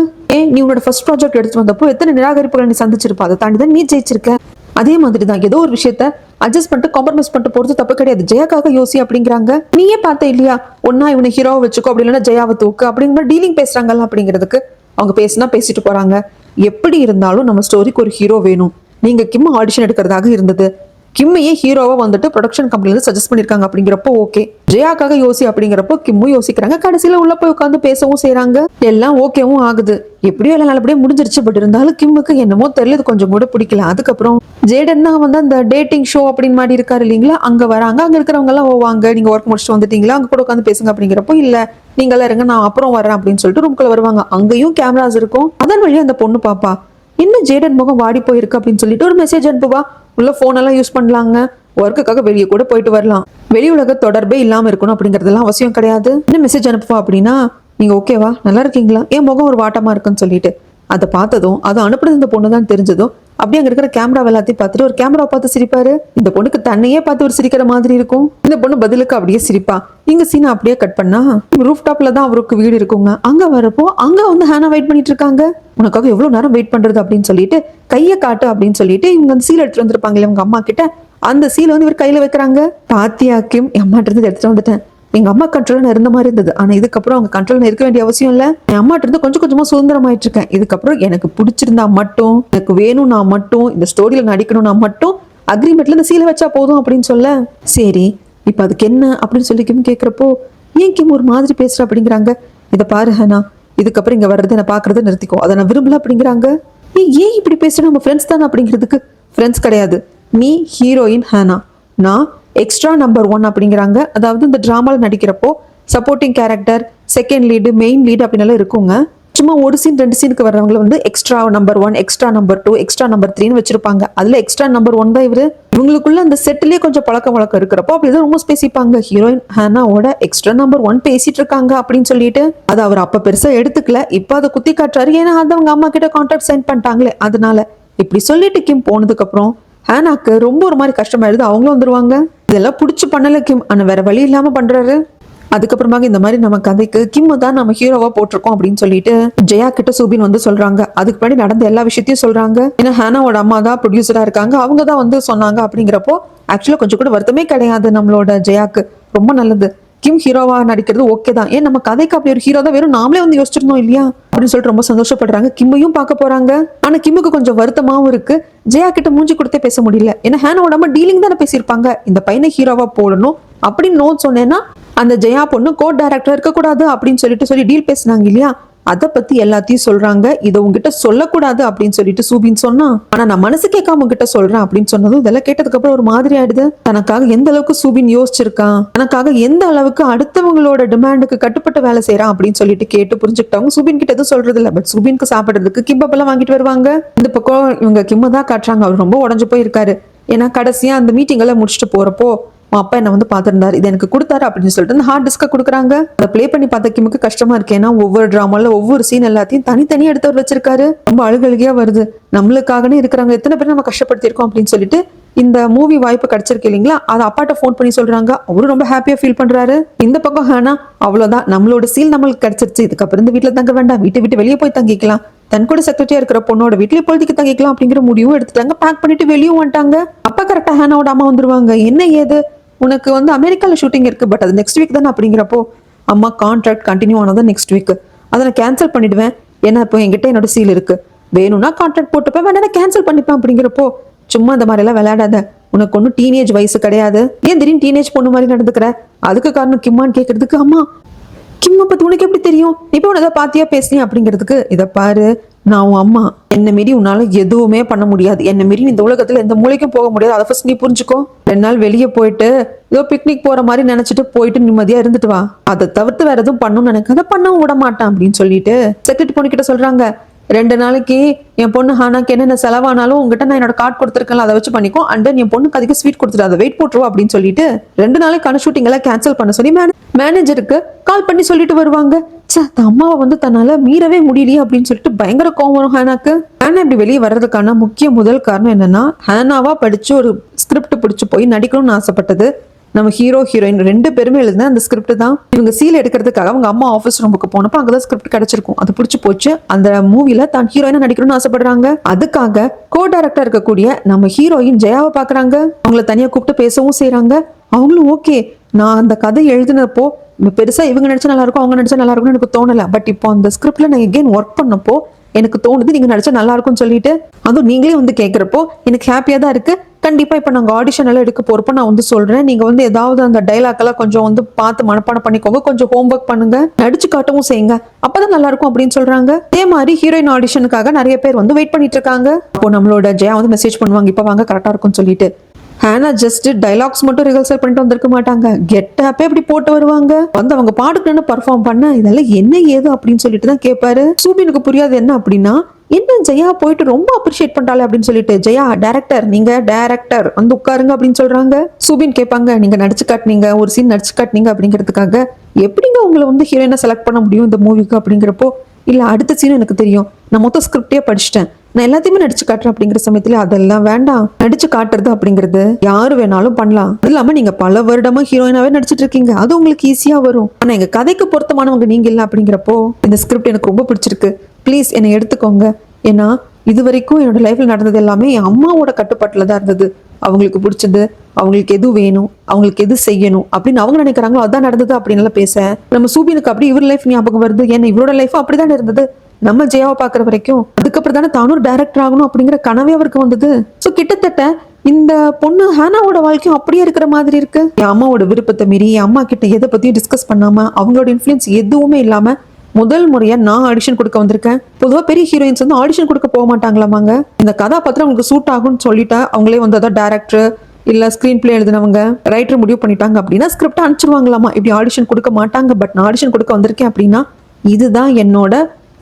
நீ உன்னோட ஃபர்ஸ்ட் ப்ராஜெக்ட் எடுத்து வந்தப்போ எத்தனை நிராகரிப்புகளை நீ சந்திச்சிருப்பா, அதை தாண்டி தான் நீ ஜெயிச்சிருக்க. அதே மாதிரி தான் ஏதோ ஒரு விஷயத்த அட்ஜஸ்ட் பண்ணிட்டு காம்ப்ரமைஸ் பண்ணிட்டு போறது தப்பு கிடையாது, ஜெயாக்காக யோசி அப்படிங்கிறாங்க. நீயே பார்த்த இல்லையா, ஒன்னா இவனை ஹீரோவை வச்சுக்கோ, அப்படி இல்லைன்னா ஜெயாவை தூக்கு அப்படிங்கிற டீலிங் பேசுறாங்கல்ல அப்படிங்கிறதுக்கு அவங்க பேசினா பேசிட்டு போறாங்க. எப்படி இருந்தாலும் நம்ம ஸ்டோரிக்கு ஒரு ஹீரோ வேணும், நீங்க கிம் ஆடிஷன் எடுக்கிறதாக இருந்தது, கிம்மையே ஹீரோவா வந்துட்டு ப்ரொடக்ஷன் கம்பெனில சஜஸ்ட் பண்ணிருக்காங்க அப்படிங்கிறப்போ ஓகே, ஜெயாக்காக யோசி அப்படிங்கிறப்போ கிம்மும் யோசிக்கிறாங்க. கடைசியில உள்ள போய் உட்காந்து பேசவும் செய்யறாங்க. எல்லாம் ஓகேவும் ஆகுது. எப்படியோ எல்லாம் நல்லபடியே முடிஞ்சிருச்சு. பட் இருந்தாலும் கிம்முக்கு என்னமோ தெரியல, கொஞ்சம் கூட பிடிக்கல. அதுக்கப்புறம் ஜேடன் தான் வந்து அந்த டேட்டிங் ஷோ அப்படின்னு மாதிரி இருக்காரு இல்லைங்களா, அங்க வராங்க. அங்க இருக்கிறவங்க எல்லாம் வாங்க, நீங்க ஒர்க் முடிச்சுட்டு வந்துட்டீங்களா, அங்க கூட உட்காந்து பேசுங்க அப்படிங்கிறப்போ இல்ல நீங்க எல்லாம் இருங்க, நான் அப்புறம் வரேன் அப்படின்னு சொல்லிட்டு ரூம்குள்ள வருவாங்க. அங்கேயும் கேமராஸ் இருக்கும். அதன் வழியா அந்த பொண்ணு பாப்பா இன்னும் ஜேடன் முகம் வாடி போயிருக்கு அப்படின்னு சொல்லிட்டு ஒரு மெசேஜ் அனுப்புவா. உள்ள போன் எல்லாம் யூஸ் பண்ணலாங்க, ஒர்க்குக்காக வெளியே கூட போயிட்டு வரலாம், வெளி உலக தொடர்பே இல்லாம இருக்கணும் அப்படிங்கறதெல்லாம் அவசியம் கிடையாது. என்ன மெசேஜ் அனுப்புவா அப்படின்னா, நீங்க ஓகேவா, நல்லா இருக்கீங்களா, என் முகம் ஒரு வாட்டமா இருக்குன்னு சொல்லிட்டு. அதை பார்த்ததும் அதை அனுப்புறது இந்த பொண்ணு தான் தெரிஞ்சதும் அப்படியே அங்க இருக்கிற கேமரா எல்லாத்தையும் பார்த்துட்டு ஒரு கேமரா பார்த்து சிரிப்பாரு. இந்த பொண்ணுக்கு தன்னையே பார்த்து ஒரு சிரிக்கிற மாதிரி இருக்கும். இந்த பொண்ணு பதிலுக்கு அப்படியே சிரிப்பா. இங்க சீனை அப்படியே கட் பண்ணா ரூஃப் டாப்ல தான் அவருக்கு வீடு இருக்குங்க. அங்க வரப்போ அங்க வந்து ஹானா வெயிட் பண்ணிட்டு இருக்காங்க. உனக்காக எவ்வளவு நேரம் வெயிட் பண்றது அப்படின்னு சொல்லிட்டு கையை காட்டு அப்படின்னு சொல்லிட்டு இவங்க அந்த சீல் எடுத்துட்டு வந்திருப்பாங்க இவங்க அம்மா கிட்ட. அந்த சீலை வந்து இவர் கையில வைக்கிறாங்க. பாத்தியா கிம், என் அம்மாட்ட இருந்து எடுத்துட்டு வந்துட்டேன். எங்க அம்மா கண்ட்ரோல் இருந்த மாதிரி இருந்தது, ஆனா இதுக்கப்புறம் அவங்க கண்ட்ரோல் இருக்க வேண்டிய அவசியம் இல்ல. என் அம்மாட்ட இருந்து கொஞ்சம் கொஞ்சமா சுதந்திரமாயிட்டு இருக்கேன். இதுக்கப்புறம் எனக்கு பிடிச்சிருந்தா மட்டும், எனக்கு வேணும்னா மட்டும், இந்த ஸ்டோரியில நடிக்கணும்னா மட்டும் அக்ரிமெண்ட்ல இந்த சீலை வச்சா போதும் அப்படின்னு சொல்ல, சரி இப்ப அதுக்கு என்ன அப்படின்னு சொல்லி கிம் கேக்குறப்போ, ஏன் கிம் ஒரு மாதிரி பேசுற அப்படிங்கிறாங்க. இதை பாரு ஹனா, இதுக்கப்புறம் இங்க வர்றது என்ன பாக்குறது நிறுத்திக்கோ, அதை நான் விரும்பல அப்படிங்கிறாங்க. நீ ஏன் இப்படி பேசுற, நம்ம ஃப்ரெண்ட்ஸ் தானே அப்படிங்கிறதுக்கு, ஃப்ரெண்ட்ஸ் கிடையாது, நீ ஹீரோயின் ஹானா, நான் எக்ஸ்ட்ரா நம்பர் 1 அப்படிங்கிறாங்க. அதாவது இந்த டிராமால நடிக்கிறப்போ supporting character, second lead, main lead அப்படின்னு இருக்குங்க. சும்மா ஒரு சீன் 2 சீனுக்கு வர்றவங்க வந்து extra number 1, extra number 2, extra number 3 வச்சிருப்பாங்க. அதுல எக்ஸ்ட்ரா நம்பர் 1 தான் இவரு. இவங்களுக்குள்ள அந்த செட்லயே கொஞ்சம் பழக்க வழக்கம் இருக்கிறப்போ அப்படிதான் ரொம்ப பேசிப்பாங்க. ஹீரோயின் ஹானாவோட எக்ஸ்ட்ரா நம்பர் 1 பேசிட்டு இருக்காங்க அப்படின்னு சொல்லிட்டு அது அவர் அப்ப பெருசா எடுத்துக்கல. இப்ப அதை குத்தி காட்டுறாரு. ஏன்னா அது அவங்க அம்மா கிட்ட கான்ட்ராக்ட் சைன் பண்ணிட்டாங்களே, அதனால இப்படி சொல்லிட்டு கிம் போனதுக்கு அப்புறம் ஹானாக்கு ரொம்ப ஒரு மாதிரி கஷ்டமாயிடுது. அவங்களும் வந்துருவாங்க. இதெல்லாம் பிடிச்சி பண்ணல கிம், ஆனா வேற வழி இல்லாம பண்றாரு. அதுக்கப்புறமாக இந்த மாதிரி நம்ம கதைக்கு கிம் தான் நம்ம ஹீரோவா போட்டிருக்கோம் அப்படின்னு சொல்லிட்டு ஜெயா கிட்ட சூபின் வந்து சொல்றாங்க. அதுக்கு முன்னாடி நடந்த எல்லா விஷயத்தையும் சொல்றாங்க. ஏன்னா ஹானாவோட அம்மா தான் ப்ரொடியூசரா இருக்காங்க, அவங்க தான் வந்து சொன்னாங்க அப்படிங்கிறப்போ ஆக்சுவலா கொஞ்சம் கூட வருத்தமே கிடையாது நம்மளோட ஜெயாக்கு. ரொம்ப நல்லது, கிம் ஹீரோவா நடிக்கிறது ஓகே தான். ஏன் நம்ம கதைக்கு அப்படி ஒரு ஹீரோ தான் வெறும் நாமளே வந்து யோசிச்சிருந்தோம் இல்லையா அப்படின்னு சொல்லிட்டு ரொம்ப சந்தோஷப்படுறாங்க. கிம்மையும் பார்க்க போறாங்க. ஆனா கிம்முக்கு கொஞ்சம் வருத்தமாவும் இருக்கு. ஜெயா கிட்ட மூஞ்சி கொடுத்தே பேச முடியல. ஏன்னா ஹானாவோட அம்மா டீலிங் தானே பேசியிருப்பாங்க, இந்த பையனை ஹீரோவா போடணும் அப்படின்னு நோட் சொன்னேன்னா அந்த ஜெயா பொண்ணு கோ டைரக்டர் இருக்கக்கூடாது அப்படின்னு சொல்லி டீல் பேசினாங்க இல்லையா, அதை பத்தி எல்லாத்தையும் சொல்றாங்க. இதை உங்ககிட்ட சொல்லக்கூடாது அப்படின்னு சொல்லிட்டு சூபின் சொன்னா, ஆனா நான் மனசு கேட்காம உங்ககிட்ட சொல்றேன் அப்படின்னு சொன்னதும் இதெல்லாம் கேட்டதுக்கு அப்புறம் ஒரு மாதிரி ஆயிடுது. தனக்காக எந்த அளவுக்கு சூபின் யோசிச்சிருக்கான், தனக்காக எந்த அளவுக்கு அடுத்தவங்களோட டிமாண்டுக்கு கட்டுப்பட்டு வேலை செய்யறான் அப்படின்னு சொல்லிட்டு கேட்டு புரிஞ்சுக்கிட்டவங்க சூபின் கிட்ட எதுவும் சொல்றது இல்ல. பட் சூபினுக்கு சாப்பிடுறதுக்கு கிம்பப் எல்லாம் வாங்கிட்டு வருவாங்க. இந்த பக்கம் இவங்க கிம்ம தான் காட்டுறாங்க. அவர் ரொம்ப உடஞ்சு போயிருக்காரு. ஏன்னா கடைசியா அந்த மீட்டிங் எல்லாம் முடிச்சுட்டு போறப்போ அப்பா என்ன வந்து பாத்திருந்தாரு, இது எனக்கு கொடுத்தாரு அப்படின்னு சொல்லிட்டு அந்த ஹார்ட் டிஸ்க கொடுக்குறாங்க. அதை பிளே பண்ணி பார்த்த கிமுக்கு கஷ்டமா இருக்கு. ஏன்னா ஒவ்வொரு டிராமால ஒவ்வொரு சீன் எல்லாத்தையும் தனித்தனியா எடுத்து வச்சிருக்காரு. ரொம்ப அழுகழுகியா வருது. நம்மளுக்காகனே இருக்கிறாங்க, எத்தனை பேர் நம்ம கஷ்டப்படுத்திருக்கோம் அப்படின்னு சொல்லிட்டு இந்த மூவி வாய்ப்பு கிடைச்சிருக்கு இல்லைங்களா, அதை அப்பாட்ட ஃபோன் பண்ணி சொல்றாங்க. அவரும் ரொம்ப ஹாப்பியா ஃபீல் பண்றாரு. இந்த பக்கம் ஹானா, அவ்வளவுதான் நம்மளோட சீல் நம்மளுக்கு கிடைச்சிருச்சு, இதுக்கப்புறம் இந்த வீட்டுல தங்க வேண்டாம், வீட்டை விட்டு வெளியே போய் தங்கிக்கலாம், தன் கூட செக்ரட்டரியா இருக்கிற பொண்ணோட வீட்லயே பொழுதுக்கு தங்கிக்கலாம் அப்படிங்கிற முடிவும் எடுத்துட்டாங்க. பேக் பண்ணிட்டு வெளியும் வந்துட்டாங்க. அப்பா கரெக்டா ஹானாவோட அம்மா வந்துருவாங்க. என்ன ஏது, உனக்கு வந்து அமெரிக்கால ஷூட்டிங் இருக்கு, பட் அது நெக்ஸ்ட் வீக் தானே அப்படிங்கிறப்போ, அம்மா கான்ட்ராக்ட் கண்டினியூ ஆனதான் நெக்ஸ்ட் வீக், அதை நான் கேன்சல் பண்ணிடுவேன். ஏன்னா இப்போ என்கிட்ட என்னோட சீல் இருக்கு, வேணும்னா கான்ட்ராக்ட் போட்டுப்பேன், வேணா கேன்சல் பண்ணிப்பேன் அப்படிங்கிறப்போ, சும்மா இந்த மாதிரி எல்லாம் விளையாடாத, உனக்கு ஒன்றும் டீனேஜ் வயசு கிடையாது, ஏன் திடீர்னு டீனேஜ் பொண்ணு மாதிரி நடந்துக்கிற, அதுக்கு காரணம் கிம்மான்னு கேட்கறதுக்கு, அம்மா கிம்மா பத்தி உனக்கு எப்படி தெரியும், இப்போ உனதை பாத்தியா பேசினேன் அப்படிங்கிறதுக்கு, இதை பாரு நான் உன் அம்மா, என்ன மீறி உன்னால எதுவுமே பண்ண முடியாது, என்ன மீறி இந்த உலகத்துல எந்த மூளைக்கும் போக முடியாது, அதை ஃபர்ஸ்ட் நீ புரிஞ்சுக்கோ. 2 நாள் வெளியே போயிட்டு ஏதோ பிக்னிக் போற மாதிரி நினைச்சிட்டு போயிட்டு நிம்மதியா இருந்துட்டு வா, அதை தவிர்த்து வேற எதுவும் பண்ணணும்னு நினைக்க, அதை பண்ணவும் விட மாட்டான் அப்படின்னு சொல்லிட்டு செக்ரட்டரி பொண்ணு கிட்ட சொல்றாங்க. 2 நாளைக்கு என் பொண்ணு ஹானாக்கு என்னென்ன செலவானாலும் உங்ககிட்ட நான் என்னோட கார்டு கொடுத்துருக்கேன், அதை வச்சு பண்ணிக்கோ, அண்ட் தென் என் பொண்ணுக்கு அதிக ஸ்வீட் கொடுத்துட்டு அதை வெயிட் போட்டுருவா அப்படின்னு சொல்லிட்டு 2 நாளைக்கான ஷூட்டிங் எல்லாம் கேன்சல் பண்ண சொல்லி மேனேஜருக்கு கால் பண்ணி சொல்லிட்டு வருவாங்க. அம்மாவை வந்து தன்னால மீறவே முடியலையே அப்படின்னு சொல்லிட்டு பயங்கர கோவம் வரும் ஹானாக்கு. ஹானா இப்படி வெளியே வர்றதுக்கான முதல் காரணம் என்னன்னா, ஹானாவா படிச்சு ஒரு ஸ்கிரிப்ட் பிடிச்சு போய் நடிக்கணும்னு ஆசைப்பட்டது. நம்ம ஹீரோ ஹீரோயின் 2 பேருமே எழுதின அந்த ஸ்கிரிப்ட் தான். இவங்க சீல் எடுக்கிறதுக்காக அவங்க அம்மா ஆஃபீஸ் ரூமுக்கு போனப்போ அங்கதான் ஸ்கிரிப்ட் கிடைச்சிருக்கும். அது பிடிச்சி போச்சு. அந்த மூவில தான் ஹீரோயினா நடிக்கணும்னு ஆசைப்படுறாங்க. அதுக்காக கோ டைரக்டர் இருக்கக்கூடிய நம்ம ஹீரோயின் ஜெயாவை பாக்குறாங்க. அவங்கள தனியா கூப்பிட்டு பேசவும் செய்யறாங்க. அவங்களும் ஓகே, நான் அந்த கதை எழுதினப்போ பெருசா இவங்க நடிச்சா நல்லா இருக்கும், அவங்க நடிச்சா நல்லா இருக்கும்னு எனக்கு தோணல, பட் இப்போ அந்த ஸ்கிரிப்ட்ல நான் எகெயின் ஒர்க் பண்ணப்போ எனக்கு தோணுது நீங்க நடிச்சா நல்லா இருக்கும்னு சொல்லிட்டு, அதுவும் நீங்களே வந்து கேட்கிறப்போ எனக்கு ஹாப்பியா தான் இருக்கு, கண்டிப்பா இப்ப நாங்க ஆடிஷன் எல்லாம் எடுக்க போறப்ப நான் வந்து சொல்றேன், நீங்க வந்து ஏதாவது அந்த டைலாக் எல்லாம் கொஞ்சம் வந்து பார்த்து மனப்பாடம் பண்ணிக்கோங்க, கொஞ்சம் ஹோம்ஒர்க் பண்ணுங்க, நடிச்சு காட்டவும் செய்யுங்க, அப்பதான் நல்லா இருக்கும் அப்படின்னு சொல்றாங்க. அதே மாதிரி ஹீரோயின் ஆடிஷனுக்காக நிறைய பேர் வந்து வெயிட் பண்ணிட்டு இருக்காங்க. அப்போ நம்மளோட ஜெயா வந்து மெசேஜ் பண்ணுவாங்க, இப்ப வாங்க கரெக்டா இருக்கும்னு சொல்லிட்டு. ஹேனா ஜஸ்ட் டைலாக்ஸ் மட்டும் ரிஹர்சல் பண்ணிட்டு வந்திருக்க மாட்டாங்க, கெட்டப்பே அப்படி போட்டு வருவாங்க. வந்து அவங்க பாட்டுக்கு பர்ஃபார்ம் பண்ண இதெல்லாம் என்ன ஏது அப்படின்னு சொல்லிட்டு தான் கேட்பாரு. சூபினுக்கு புரியாது என்ன அப்படின்னா, என்ன ஜெயா போயிட்டு ரொம்ப அப்ரிஷியேட் பண்றாளே அப்படின்னு சொல்லிட்டு, ஜெயா டைரக்டர், நீங்க டைரக்டர் வந்து உட்காருங்க அப்படின்னு சொல்றாங்க. சூபின் கேட்பாங்க, நீங்க நடிச்சு காட்டினீங்க, ஒரு சீன் நடிச்சு காட்டினீங்க அப்படிங்கிறதுக்காக எப்படிங்க உங்களை வந்து ஹீரோயினா செலக்ட் பண்ண முடியும் இந்த மூவிக்கு அப்படிங்கிறப்போ, இல்ல அடுத்த சீன் எனக்கு தெரியும், நான் மொத்த ஸ்கிரிப்டே படிச்சிட்டேன், நான் எல்லாத்தையுமே நடிச்சு காட்டுறேன் அப்படிங்கிற சமயத்துல அதெல்லாம் வேண்டாம், நடிச்சு காட்டுறது அப்படிங்கிறது யாரு வேணாலும் பண்ணலாம், அது இல்லாம நீங்க பல வருடமா ஹீரோயினாவே நடிச்சிட்டு இருக்கீங்க, அது உங்களுக்கு ஈஸியா வரும், ஆனா எங்க கதைக்கு பொருத்தமானவங்க நீங்க இல்ல அப்படிங்கிறப்போ இந்த ஸ்கிரிப்ட் எனக்கு ரொம்ப பிடிச்சிருக்கு, ப்ளீஸ் என்னை எடுத்துக்கோங்க. ஏன்னா இது வரைக்கும் என்னோட லைஃப்ல நடந்தது எல்லாமே என் அம்மாவோட கட்டுப்பாட்டுல தான் இருந்தது, அவங்களுக்கு பிடிச்சது, அவங்களுக்கு எது வேணும், அவங்களுக்கு எது செய்யணும் அப்படின்னு அவங்க நினைக்கிறாங்களோ அதான் நடந்தது அப்படின்னு பேச நம்ம சூபினுக்கு அப்படி இவர் லைஃப் ஞாபகம் வருது. ஏன்னா இவரோட லைஃப் அப்படிதான் இருந்தது, நம்ம ஜெயாவை பாக்குற வரைக்கும். அதுக்கப்புறம் தானே தானும் டைரக்டர் ஆகணும் அப்படிங்கிற கனவே அவருக்கு வந்தது. சோ கிட்டத்தட்ட இந்த பொண்ணு ஹானாவோட வாழ்க்கையும் அப்படியே இருக்கிற மாதிரி இருக்கு. என் அம்மாவோட விருப்பத்தை மீறி என் அம்மா கிட்ட எதை பத்தியும் டிஸ்கஸ் பண்ணாம அவங்களோட இன்ஃபுளுன்ஸ் எதுவுமே இல்லாம முதல் முறையா நான் ஆடிஷன் கொடுக்க வந்திருக்கேன். பொதுவா பெரிய ஹீரோயின்ஸ் வந்து ஆடிஷன் கொடுக்க போக மாட்டாங்களாமாங்க. இந்த கதாபாத்திரம் உங்களுக்கு சூட் ஆகும்னு சொல்லிட்டா அவங்களே வந்து அதான் டைரக்டர் இல்ல ஸ்கிரீன் பிளே எழுதினவங்க ரைட்டர் முடிவு பண்ணிட்டாங்க அப்படின்னா ஸ்கிரிப்ட் அனுப்பிச்சிருவாங்களாமா. இப்படி ஆடிஷன் கொடுக்க மாட்டாங்க. பட் நான் ஆடிஷன் கொடுக்க வந்திருக்கேன் அப்படின்னா இதுதான் என்னோட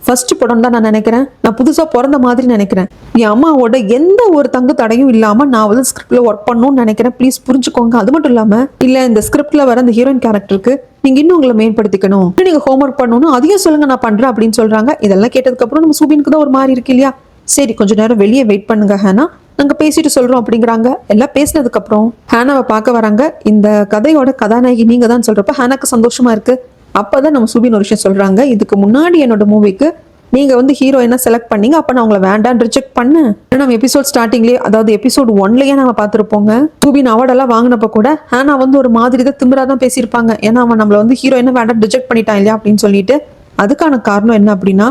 ஃபர்ஸ்ட் படம் தான் நான் நினைக்கிறேன். நான் புதுசா பிறந்த மாதிரி நினைக்கிறேன். என் அம்மாவோட எந்த ஒரு தங்கு தடையும் இல்லாம நான் வந்து ஸ்கிரிப்ட்ல ஒர்க் பண்ணணும்னு நினைக்கிறேன். ப்ளீஸ் புரிஞ்சுக்கோங்க. அது மட்டும் இல்லாம இல்ல இந்த ஸ்கிரிப்ட்ல வர அந்த ஹீரோயின் கேரக்டருக்கு நீங்க இன்னும் உங்களை மேம்படுத்திக்கணும், நீங்க ஹோம்ஒர்க் பண்ணணும், அதையும் சொல்லுங்க நான் பண்றேன் அப்படின்னு சொல்றாங்க. இதெல்லாம் கேட்டதுக்கு அப்புறம் நம்ம சூபினுக்கு தான் ஒரு மாதிரி இருக்கு இல்லையா. சரி கொஞ்ச நேரம் வெளியே வெயிட் பண்ணுங்க ஹேனா, நாங்க பேசிட்டு சொல்றோம் அப்படிங்கிறாங்க. எல்லாம் பேசினதுக்கு அப்புறம் ஹேனாவை பார்க்க வராங்க. இந்த கதையோட கதாநாயகி நீங்க தான் சொல்றப்ப ஹேனாக்கு சந்தோஷமா இருக்கு. அப்பதான் நம்ம சுபின் ஒரு விஷயம் சொல்றாங்க, இதுக்கு முன்னாடி என்னோட மூவிக்கு நீங்க வந்து ஹீரோயினா செலக்ட் பண்ணீங்க, அப்ப நான் உங்களை வேண்டான்னு ரிஜெக்ட் பண்ணேன். நம்ம எபிசோட் ஸ்டார்டிங்லேயே அதாவது எபிசோட் 1லயே நம்ம பார்த்துருப்போங்க. சுபின் அவார்டெல்லாம் வாங்கினப்ப கூட ஹேனா வந்து ஒரு மாதிரி தான் திமிரா தான் பேசியிருப்பாங்க. ஏன்னா அவன் நம்மள வந்து ஹீரோயினா வேண்டாம் ரிஜெக்ட் பண்ணிட்டான் இல்லையா அப்படின்னு சொல்லிட்டு. அதுக்கான காரணம் என்ன அப்படின்னா,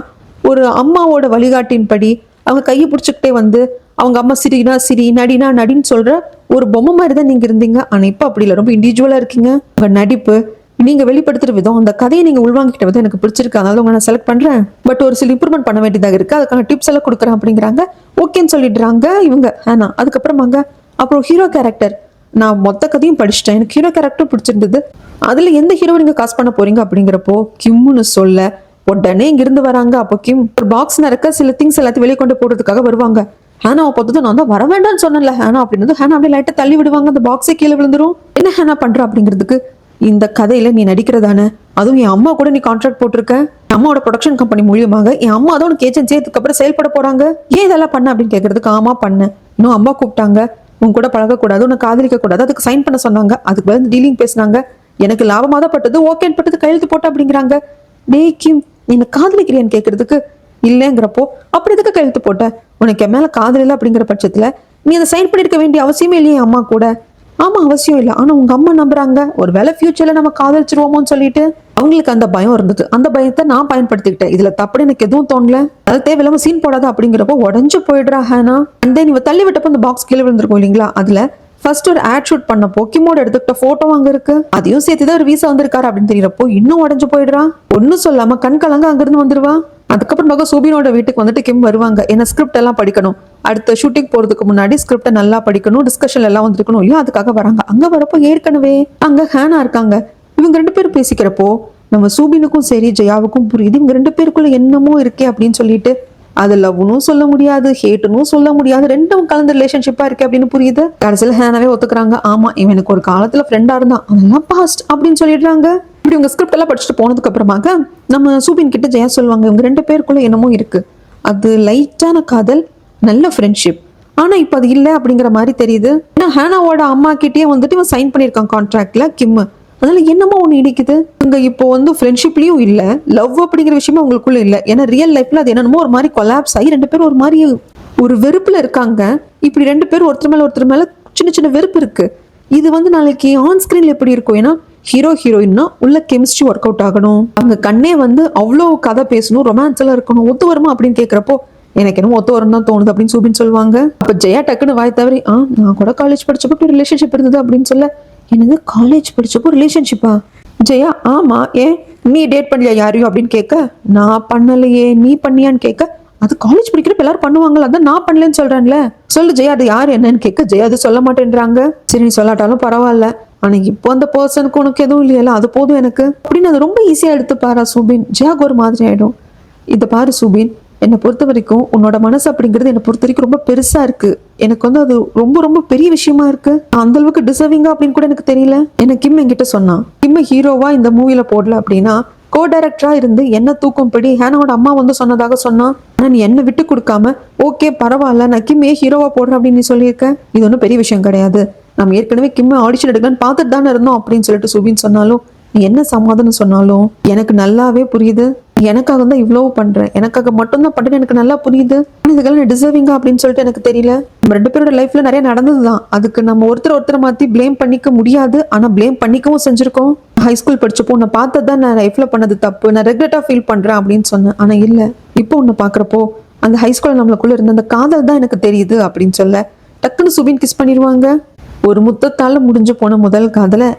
ஒரு அம்மாவோட வழிகாட்டின்படி அவங்க கையை பிடிச்சிக்கிட்டே வந்து அவங்க அம்மா சிரினா சிரி நடினா நடின்னு சொல்ற ஒரு பொம்மை மாதிரி தான் நீங்க இருந்தீங்க. ஆனா இப்ப அப்படி இல்லை, ரொம்ப இண்டிவிஜுவலா இருக்கீங்க. உங்க நடிப்பு, நீங்க வெளிப்படுத்துற விதம், அந்த கதையை நீங்க உள்வாங்கிட்ட விதம் எனக்கு பிடிச்சிருக்கு, அதனால உங்க நான் செலக்ட் பண்றேன். பட் ஒரு சில இம்ப்ரூவ்மெண்ட் பண்ண வேண்டியதாக இருக்கு, அதுக்கான டிப்ஸ் எல்லாம் கொடுக்குறேன் அப்படிங்கிறாங்க. ஓகேன்னு சொல்லிடுறாங்க இவங்க. ஆனா அதுக்கப்புறமாங்க அப்புறம் ஹீரோ கேரக்டர், நான் மொத்த கதையும் படிச்சுட்டேன், எனக்கு ஹீரோ கேரக்டர் பிடிச்சிருந்தது, அதுல எந்த ஹீரோ நீங்க காசு பண்ண போறீங்க அப்படிங்கிறப்போ கிம்னு சொல்ல உடனே இங்கிருந்து வராங்க. அப்போ கிம் ஒரு பாக்ஸ் நடக்க சில திங்ஸ் எல்லாத்தையும் வெளியே கொண்டு போடுறதுக்காக வருவாங்க. ஹேனாவை பார்த்தது நான் தான் வர வேண்டாம்னு சொன்னேன்ல ஹேனா அப்படின்னு ஹேனா அப்படியே லைட்டா தள்ளி விடுவாங்க. அந்த பாக்ஸே கீழே விழுந்துரும். என்ன ஹேனா பண்ற அப்படிங்கிறதுக்கு, இந்த கதையில நீ நடிக்கிறதானே, அதுவும் என் அம்மா கூட நீ கான்ட்ராக்ட் போட்டிருக்க, அம்மாவோட ப்ரொடக்ஷன் கம்பெனி மூலியமாக என் அம்மா தான் உனக்கு ஏஜென்சி அதுக்கப்புறம் செயல்பட போறாங்க, ஏன் இதெல்லாம் பண்ண அப்படின்னு கேட்கறதுக்கு ஆமா பண்ண, இன்னும் அம்மா கூப்பிட்டாங்க, உன் கூட பழகக்கூடாது, உனக்கு காதலிக்க கூடாது, அதுக்கு சைன் பண்ண சொன்னாங்க, அதுக்கு வந்து டீலிங் பேசினாங்க, எனக்கு லாபமாக தான் பட்டது, ஓகேன்னு பட்டது, கையெழுத்து போட்ட அப்படிங்கிறாங்க. டே கிம், நீ என்ன காதலிக்கிறியான்னு கேட்கறதுக்கு இல்லைங்கிறப்போ அப்படி எதுக்கு கையெழுத்து போட்ட, உனக்கு என் மேல காதல் இல்லை அப்படிங்கிற பட்சத்துல நீ அதை சைன் பண்ணிருக்க வேண்டிய அவசியமே இல்லையே அம்மா கூட. ஆமா அவசியம் இல்லை, ஆனா உங்க அம்மா நம்புறாங்க, ஒரு வேலை ஃபியூச்சர்ல நம்ம காதலிச்சிருவோமோன்னு சொல்லிட்டு அவங்களுக்கு அந்த பயம் இருந்தது. அந்த பயத்தை நான் பயன்படுத்திக்கிட்டேன், இதுல தப்பு எனக்கு எதுவும் தோணல, அது தேவையில்லாம சீன் போடாத அப்படிங்கிறப்போ உடஞ்சு போயிடுறா ஹேனா. அண்ட் தென் இவ தள்ளி விட்டப்போ அந்த பாக்ஸ் கீழே விழுந்திருக்கும் இல்லைங்களா, அதுல ஃபர்ஸ்ட் ஒரு ஆட் ஷூட் பண்ணப்போ கிம்மோட எடுத்துக்கிட்ட போட்டோ அங்க இருக்கு, அதையும் சேர்த்துதான் ஒரு வீசா வந்திருக்காரு அப்படின்னு தெரியறப்போ இன்னும் உடஞ்சு போயிடுறா. ஒன்னும் சொல்லாம கண் கலங்க அங்கிருந்து வந்துருவா. அதுக்கப்புறம் சூபினோட வீட்டுக்கு வந்துட்டு கிம் வருவாங்க. ஏன்னா ஸ்கிரிப்ட் எல்லாம் படிக்கணும், அடுத்த ஷூட்டிங் போறதுக்கு முன்னாடி ஸ்கிரிப்டை நல்லா படிக்கணும், டிஸ்கஷன் எல்லாம் வந்துருக்கணும் இல்லையா, அதுக்காக வராங்க. அங்க வரப்போ ஏற்கனவே அங்க ஹேனா இருக்காங்க. இவங்க 2 பேரும் பேசிக்கிறப்போ நம்ம சூபினுக்கும் சரி ஜெயாவுக்கும் புரியுது, இவங்க 2 பேருக்குள்ள என்னமோ இருக்கே அப்படின்னு சொல்லிட்டு. அது லவ்னும் சொல்ல முடியாது, ஹேட்டுன்னு சொல்ல முடியாது, ரெண்டும் கலந்த ரிலேஷன்ஷிப்பா இருக்கு அப்படின்னு புரியுது. கடைசியில் ஹேனாவே ஒத்துக்கிறாங்க, ஆமா இவனுக்கு ஒரு காலத்துல ஃப்ரெண்டா இருந்தான், அதெல்லாம் பாஸ்ட் அப்படின்னு சொல்லிடுறாங்க. இப்படி உங்க ஸ்கிரிப்ட் எல்லாம் படிச்சுட்டு போனதுக்கு அப்புறமாக நம்ம சூபின் கிட்ட ஜெயா சொல்லுவாங்க, இவங்க 2 பேருக்குள்ள என்னமோ இருக்கு, அது லைட்டான காதல், நல்ல ஃப்ரெண்ட்ஷிப், ஆனா இப்ப அது இல்லை அப்படிங்கிற மாதிரி தெரியுது. ஏன்னா ஹேனாவோட அம்மா கிட்டேயே வந்துட்டு இவன் சைன் பண்ணியிருக்கான் கான்ட்ராக்ட்ல கிம், அதனால என்னமோ ஒண்ணு இடிக்குது. இங்க இப்போ வந்து ஃப்ரெண்ட்ஷிப்லயும் இல்ல, லவ் அப்படிங்கிற விஷயமா உங்களுக்குள்ள இல்ல. ஏன்னா ரியல் லைஃப்ல அது என்னமோ ஒரு மாதிரி கொலாப்ஸ் ஆகி 2 பேரும் ஒரு மாதிரி ஒரு வெறுப்புல இருக்காங்க. இப்படி 2 பேரும் ஒருத்தர் மேல சின்ன சின்ன வெறுப்பு இருக்கு. இது வந்து நாளைக்கு ஆன் ஸ்கிரீன்ல எப்படி இருக்கும், ஏன்னா ஹீரோ ஹீரோயின்னா உள்ள கெமிஸ்ட்ரி ஒர்க் அவுட் ஆகணும், அவங்க கண்ணே வந்து அவ்வளோ கதை பேசணும், ரொமான்ஸ் எல்லாம் இருக்கணும், ஒத்து வருமா அப்படின்னு கேட்கறப்போ எனக்கு என்னமோ ஒத்து வரும் தான் தோணுது அப்படின்னு சுபின் சொல்லுவாங்க. அப்ப ஜெயா டக்குன்னு வாய் தவறி நான் கூட காலேஜ் படிச்சப்போ ரிலேஷன்ஷிப் இருந்தது அப்படின்னு சொல்ல, என்னது காலேஜ் படிச்சப்போ ரிலேஷன்ஷிப்பா? ஜெயா ஆமா, ஏன் நீ டேட் பண்ணலையா யாரையும் அப்படின்னு கேட்க, நான் பண்ணலையே நீ பண்ணியான்னு கேட்க, அது காலேஜ் படிக்கிறப்ப எல்லாரும் பண்ணுவாங்களா, அதான் நான் பண்ணலன்னு சொல்றேன்ல, சொல்லு ஜெயா அது யாரு என்னன்னு கேட்க, ஜெயா அது சொல்ல மாட்டேன்றாங்க. சரி நீ சொல்லாட்டாலும் பரவாயில்ல, ஆனா இப்போ அந்த பர்சனுக்கு உனக்கு எதுவும் இல்லையா, அது போதும் எனக்கு அப்படின்னு அது ரொம்ப ஈஸியா எடுத்து பாரா சுபின். ஜெயாக்கு ஒரு மாதிரி ஆயிடும். இதை பாரு சுபின், என்னை பொறுத்த வரைக்கும் உன்னோட மனசு அப்படிங்கிறது என்னை பொறுத்த வரைக்கும் ரொம்ப பெருசா இருக்கு. எனக்கு வந்து அது ரொம்ப ரொம்ப பெரிய விஷயமா இருக்கு. அந்த அளவுக்கு டிசர்விங்கா அப்படின்னு கூட எனக்கு தெரியல. எனக்கு கிம் என்கிட்ட சொன்னான், கிம் ஹீரோவா இந்த மூவில போடல அப்படின்னா கோ டைரக்டரா இருந்து என்ன தூக்கும்படி ஹேனாவோட அம்மா வந்து சொன்னதாக சொன்னான். ஆனா நீ என்ன விட்டு கொடுக்காம ஓகே பரவாயில்ல நான் கிம்மே ஹீரோவா போடுறேன் அப்படின்னு நீ சொல்லியிருக்க. இது ஒன்றும் பெரிய விஷயம் கிடையாது. நம்ம ஏற்கனவே கிம் ஆடிஷன் எடுக்கலான்னு பார்த்துட்டு தானே இருந்தோம் அப்படின்னு சொல்லிட்டு சுபின் சொன்னாலும், நீ என்ன சமாதானம் சொன்னாலும் எனக்கு நல்லாவே புரியுது. எனக்காக தான் இவ்வளவு பண்றேன், எனக்காக மட்டும்தான் பண்றேன், எனக்கு நல்லா புரியுது. இதுக்கெல்லாம் டிசர்விங்கா அப்படின்னு சொல்லிட்டு எனக்கு தெரியல. நம்ம 2 பேரோட லைஃப்ல நிறைய நடந்ததுதான். அதுக்கு நம்ம ஒருத்தரை மாத்தி பிளேம் பண்ணிக்க முடியாது. ஆனா பிளேம் பண்ணிக்கவும் செஞ்சிருக்கோம். ஹைஸ்கூல் படிச்சப்போ உன்னை பார்த்ததான் நான் லைஃப்ல பண்ணது தப்பு, நான் ரெக்ரெட்டா ஃபீல் பண்றேன் அப்படின்னு சொன்னேன். ஆனா இல்ல, இப்போ உன்னை பாக்குறப்போ அந்த ஹைஸ்கூல்ல நம்மளுக்குள்ள இருந்த அந்த காதல் தான் எனக்கு தெரியுது அப்படின்னு சொல்ல, டக்குன்னு சுபின் கிஸ் பண்ணிடுவாங்க. ஒரு முத்தத்தால முடிஞ்சு போன முதல் காதலை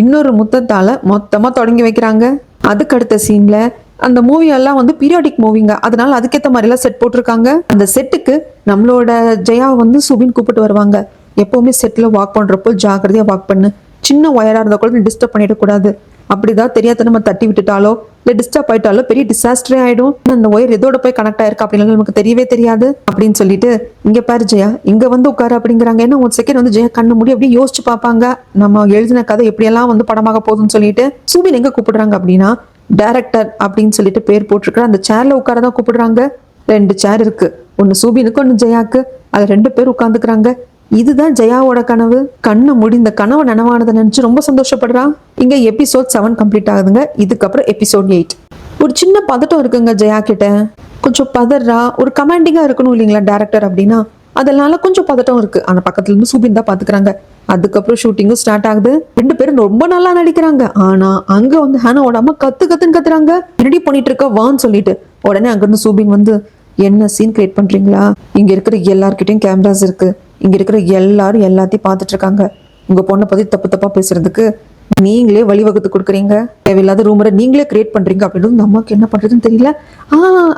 இன்னொரு முத்தத்தால மொத்தமா தொடங்கி வைக்கிறாங்க. அதுக்கு அடுத்த சீன்ல அந்த மூவி எல்லாம் வந்து பீரியாடிக் மூவிங்க, அதனால அதுக்கேற்ற மாதிரி எல்லாம் செட் போட்டிருக்காங்க. அந்த செட்டுக்கு நம்மளோட ஜெயா வந்து சுபின் கூப்பிட்டு வருவாங்க. எப்பவுமே செட்ல வாக் பண்றப்போ ஜாக்கிரதையா வாக் பண்ணு, சின்ன ஒயரா இருந்தா கூட டிஸ்டர்ப் பண்ணிடக்கூடாது. அப்படிதான் தெரியாத நம்ம தட்டி விட்டுட்டாலோ இல்ல டிஸ்டர்ப் ஆயிட்டாலோ பெரிய டிசாஸ்டரே ஆயிடும். அந்த ஒயர் எதோட போய் கனெக்ட் ஆயிருக்கு அப்படின்னு நமக்கு தெரியவே தெரியாது அப்படின்னு சொல்லிட்டு, இங்க பாரு ஜெயா இங்க வந்து உட்காரு அப்படிங்கிறாங்க. ஏன்னா ஒரு செகண்ட் வந்து ஜெயா கண்ணு மூடி அப்படியே யோசிச்சு பார்ப்பாங்க, நம்ம எழுதின கதை எப்படியெல்லாம் வந்து படமாக போகுதுன்னு சொல்லிட்டு. சுபின் எங்க கூப்பிடுறாங்க அப்படின்னா டைரக்டர் அப்படின்னு சொல்லிட்டு பேர் போட்டிருக்கிற அந்த சேர்ல உட்காரதான் கூப்பிடுறாங்க. 2 சேர் இருக்கு, ஒன்னு சுபினுக்கு ஒன்னு ஜெயாக்கு. அது 2 பேர் உட்காந்துக்கிறாங்க. இதுதான் ஜெயாவோட கனவு. கண்ணை மூடி இந்த கனவு நனவானதை நினைச்சு ரொம்ப சந்தோஷப்படுறான். இங்க எபிசோட் 7 கம்ப்ளீட் ஆகுதுங்க. இதுக்கப்புறம் எபிசோட் 8. ஒரு சின்ன பதட்டம் இருக்குங்க ஜெயா கிட்ட. கொஞ்சம் பதறா, ஒரு கமாண்டிங்கா இருக்கணும் இல்லைங்களா டேரக்டர் அப்படின்னா, அதனால கொஞ்சம் பதட்டம் இருக்கு. ஆனா பக்கத்துல இருந்து சுபின் தான் பாத்துக்கிறாங்க. அதுக்கப்புறம் ஷூட்டிங்கும் ஸ்டார்ட் ஆகுது. 2 பேரும் ரொம்ப நல்லா நடிக்கிறாங்க. ஆனா அங்க வந்து ஹேனாவோட அம்மா கத்துன்னு கத்துறாங்க, ரெடி பண்ணிட்டு இருக்க வான்னு சொல்லிட்டு. உடனே அங்க இருந்து சுபின் வந்து, என்ன சீன் கிரியேட் பண்றீங்களா, இங்க இருக்கிற எல்லார்கிட்டையும் கேமராஸ் இருக்கு, இங்க இருக்கிற எல்லாரும் எல்லாத்தையும் பார்த்துட்டு இருக்காங்க, உங்க பொண்ணை பத்தி தப்பு தப்பா பேசுறதுக்கு நீங்களே வழிவகுத்து கொடுக்குறீங்க, தேவையில்லாத ரூமரை நீங்களே கிரியேட் பண்றீங்க அப்படின்னு நமக்கு என்ன பண்றதுன்னு தெரியல.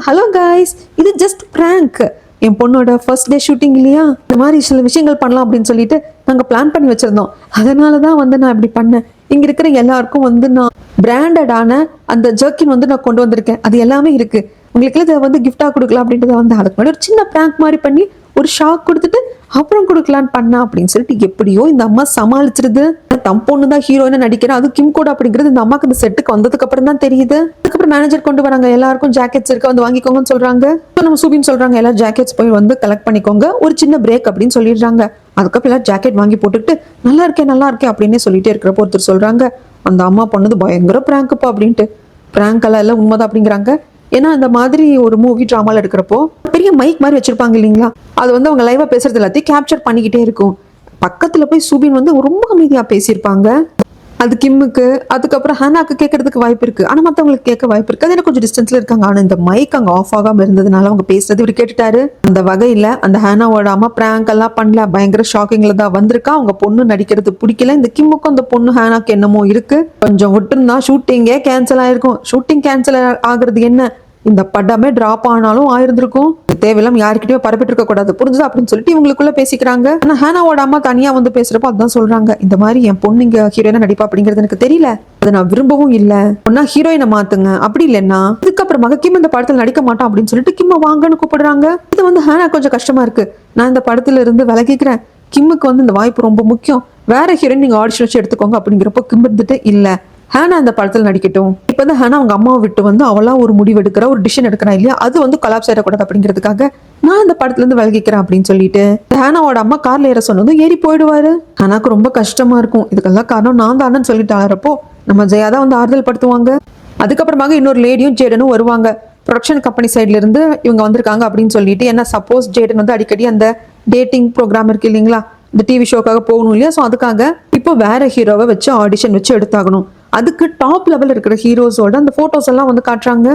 ஹலோ கைஸ், இது ஜஸ்ட் பிராங்க், என் பொண்ணோட ஃபர்ஸ்ட் டே ஷூட்டிங் இல்லையா, இந்த மாதிரி சில விஷயங்கள் பண்ணலாம் அப்படின்னு சொல்லிட்டு நாங்க பிளான் பண்ணி வச்சிருந்தோம். அதனாலதான் வந்து நான் இப்படி பண்ணேன். இங்க இருக்கிற எல்லாருக்கும் வந்து நான் பிராண்டடான அந்த ஜர்க்கின் வந்து நான் கொண்டு வந்திருக்கேன், அது எல்லாமே இருக்கு, உங்களுக்கு இதை வந்து கிஃப்டா கொடுக்கலாம் அப்படின்றத வந்து அதுக்கு முன்னாடி ஒரு சின்ன பிராங்க் மாதிரி பண்ணி ஒரு ஷாக் கொடுத்துட்டு அப்புறம் கொடுக்கலான்னு பண்ணா அப்படின்னு சொல்லிட்டு எப்படியோ இந்த அம்மா சமாளிச்சிருது. தம் பொண்ணு தான் ஹீரோயினா நடிக்கிறேன், அது கிம் கோட் அப்படிங்கிறது இந்த அம்மாக்கு இந்த செட்டுக்கு வந்ததுக்கு அப்புறம் தான் தெரியுது. அதுக்கப்புறம் மேனேஜர் கொண்டு வராங்க, எல்லாருக்கும் ஜாக்கெட்ஸ் இருக்கு வந்து வாங்கிக்கோங்கன்னு சொல்றாங்க. நம்ம சுபின் சொல்றாங்க எல்லாரும் ஜாக்கெட்ஸ் போய் வந்து கலெக்ட் பண்ணிக்கோங்க, ஒரு சின்ன பிரேக் அப்படின்னு சொல்லிடுறாங்க. அதுக்கப்புறம் எல்லாரும் ஜாக்கெட் வாங்கி போட்டுக்கிட்டு நல்லா இருக்கேன் அப்படின்னு சொல்லிட்டே இருக்கிறப்போ ஒருத்தர் சொல்றாங்க, அந்த அம்மா பண்ணது பயங்கர பிராங்க்ப்பா அப்படின்ட்டு. பிராங்க் எல்லாம் உண்மைதான் அப்படிங்கிறாங்க. ஏன்னா இந்த மாதிரி ஒரு மூவி டிராமால எடுக்கிறப்போ பெரிய மைக் மாதிரி வச்சிருப்பாங்க இல்லைங்களா, அது வந்து அவங்க லைவா பேசுறது எல்லாத்தையும் கேப்சர் பண்ணிக்கிட்டே இருக்கும். பக்கத்துல போய் சுபின் வந்து ரொம்ப அமைதியா பேசியிருப்பாங்க. அது கிம்முக்கு அதுக்கப்புறம் ஹேனாக்கு கேட்கறதுக்கு வாய்ப்பு இருக்கு, ஆனா மத்தவங்களுக்கு கேட்க வாய்ப்பு இருக்கு. அது எனக்கு கொஞ்சம் டிஸ்டன்ஸ்ல இருக்காங்க. ஆனா இந்த மைக் அங்க ஆஃப் ஆகாம இருந்ததுனால அவங்க பேசுறது இவர் கேட்டுட்டாரு. அந்த வகையில அந்த ஹேனாவோட அம்மா பிராங்க் எல்லாம் பண்ணல, பயங்கர ஷாக்கிங்ல தான் வந்திருக்கா. அவங்க பொண்ணு நடிக்கிறது பிடிக்கல. இந்த கிம்முக்கும் அந்த பொண்ணு ஹேனாக்கு என்னமோ இருக்கு. கொஞ்சம் விட்டுருந்தா ஷூட்டிங்கே கேன்சல் ஆயிருக்கும். ஷூட்டிங் கேன்சல் ஆகுறது என்ன, இந்த படமே டிராப் ஆனாலும் ஆயிருந்திருக்கும். தேவையில்லாம யாருக்கிட்டயும் பரப்பிட்டு இருக்க கூடாது, புரிஞ்சுது அப்படின்னு சொல்லிட்டு இவங்களுக்குள்ள பேசிக்கிறாங்க. ஆனா ஹேனாவோட அம்மா தனியா வந்து பேசுறப்போ அதான் சொல்றாங்க, இந்த மாதிரி என் பொண்ணு இங்க ஹீரோயினா நடிப்பா அப்படிங்கிறது எனக்கு தெரியல, அதை நான் விரும்பவும் இல்ல, ஒன்னா ஹீரோயினை மாத்துங்க, அப்படி இல்லைன்னா இதுக்கப்புறமாக கிம் இந்த படத்துல நடிக்க மாட்டான் அப்படின்னு சொல்லிட்டு கிம்ம வாங்கன்னு கூப்பிடுறாங்க. இது வந்து ஹேனா கொஞ்சம் கஷ்டமா இருக்கு, நான் இந்த படத்துல இருந்து விலகிக்கிறேன், கிம்முக்கு வந்து இந்த வாய்ப்பு ரொம்ப முக்கியம், வேற ஹீரோயின் நீங்க ஆடிஷன் வச்சு எடுத்துக்கோங்க அப்படிங்கிறப்போ கிம் இருந்துட்டு இல்ல ஹேனா அந்த படத்துல நடிக்கட்டும். இப்ப வந்து ஹேனா அவங்க அம்மாவை விட்டு வந்து அவளா ஒரு முடிவு எடுக்கிற, ஒரு டிசிஷன் எடுக்கிறா இல்லையா, அது வந்து கொலாப்ஸ் ஆயிடக்கூடாது அப்படிங்கிறதுக்காக நான் இந்த படத்துல இருந்து விலகிக்கிறேன் அப்படின்னு சொல்லிட்டு ஹேனாவோட அம்மா கார்ல ஏற சொன்னதும் ஏறி போயிடுவாரு. ஹேனாக்கு ரொம்ப கஷ்டமா இருக்கும். இதுக்கெல்லாம் காரணம் நான் தானேன்னு சொல்லிட்டு ஆறப்போ நம்ம ஜெயா தான் வந்து ஆறுதல் படுத்துவாங்க. அதுக்கப்புறமாக இன்னொரு லேடியும் ஜேடனும் வருவாங்க. ப்ரொடக்ஷன் கம்பெனி சைட்ல இருந்து இவங்க வந்திருக்காங்க அப்படின்னு சொல்லிட்டு, ஏன்னா சப்போஸ் ஜேடன் வந்து அடிக்கடி அந்த டேட்டிங் ப்ரோக்ராம் இருக்கு இல்லைங்களா, இந்த டிவி ஷோக்காக போகணும் இல்லையா, ஸோ அதுக்காக இப்போ வேற ஹீரோவை வச்சு ஆடிஷன் வச்சு எடுத்தாகணும். அதுக்கு டாப் லெவல் இருக்கிற ஹீரோஸோட அந்த போட்டோஸ் எல்லாம் வந்து காட்டுறாங்க.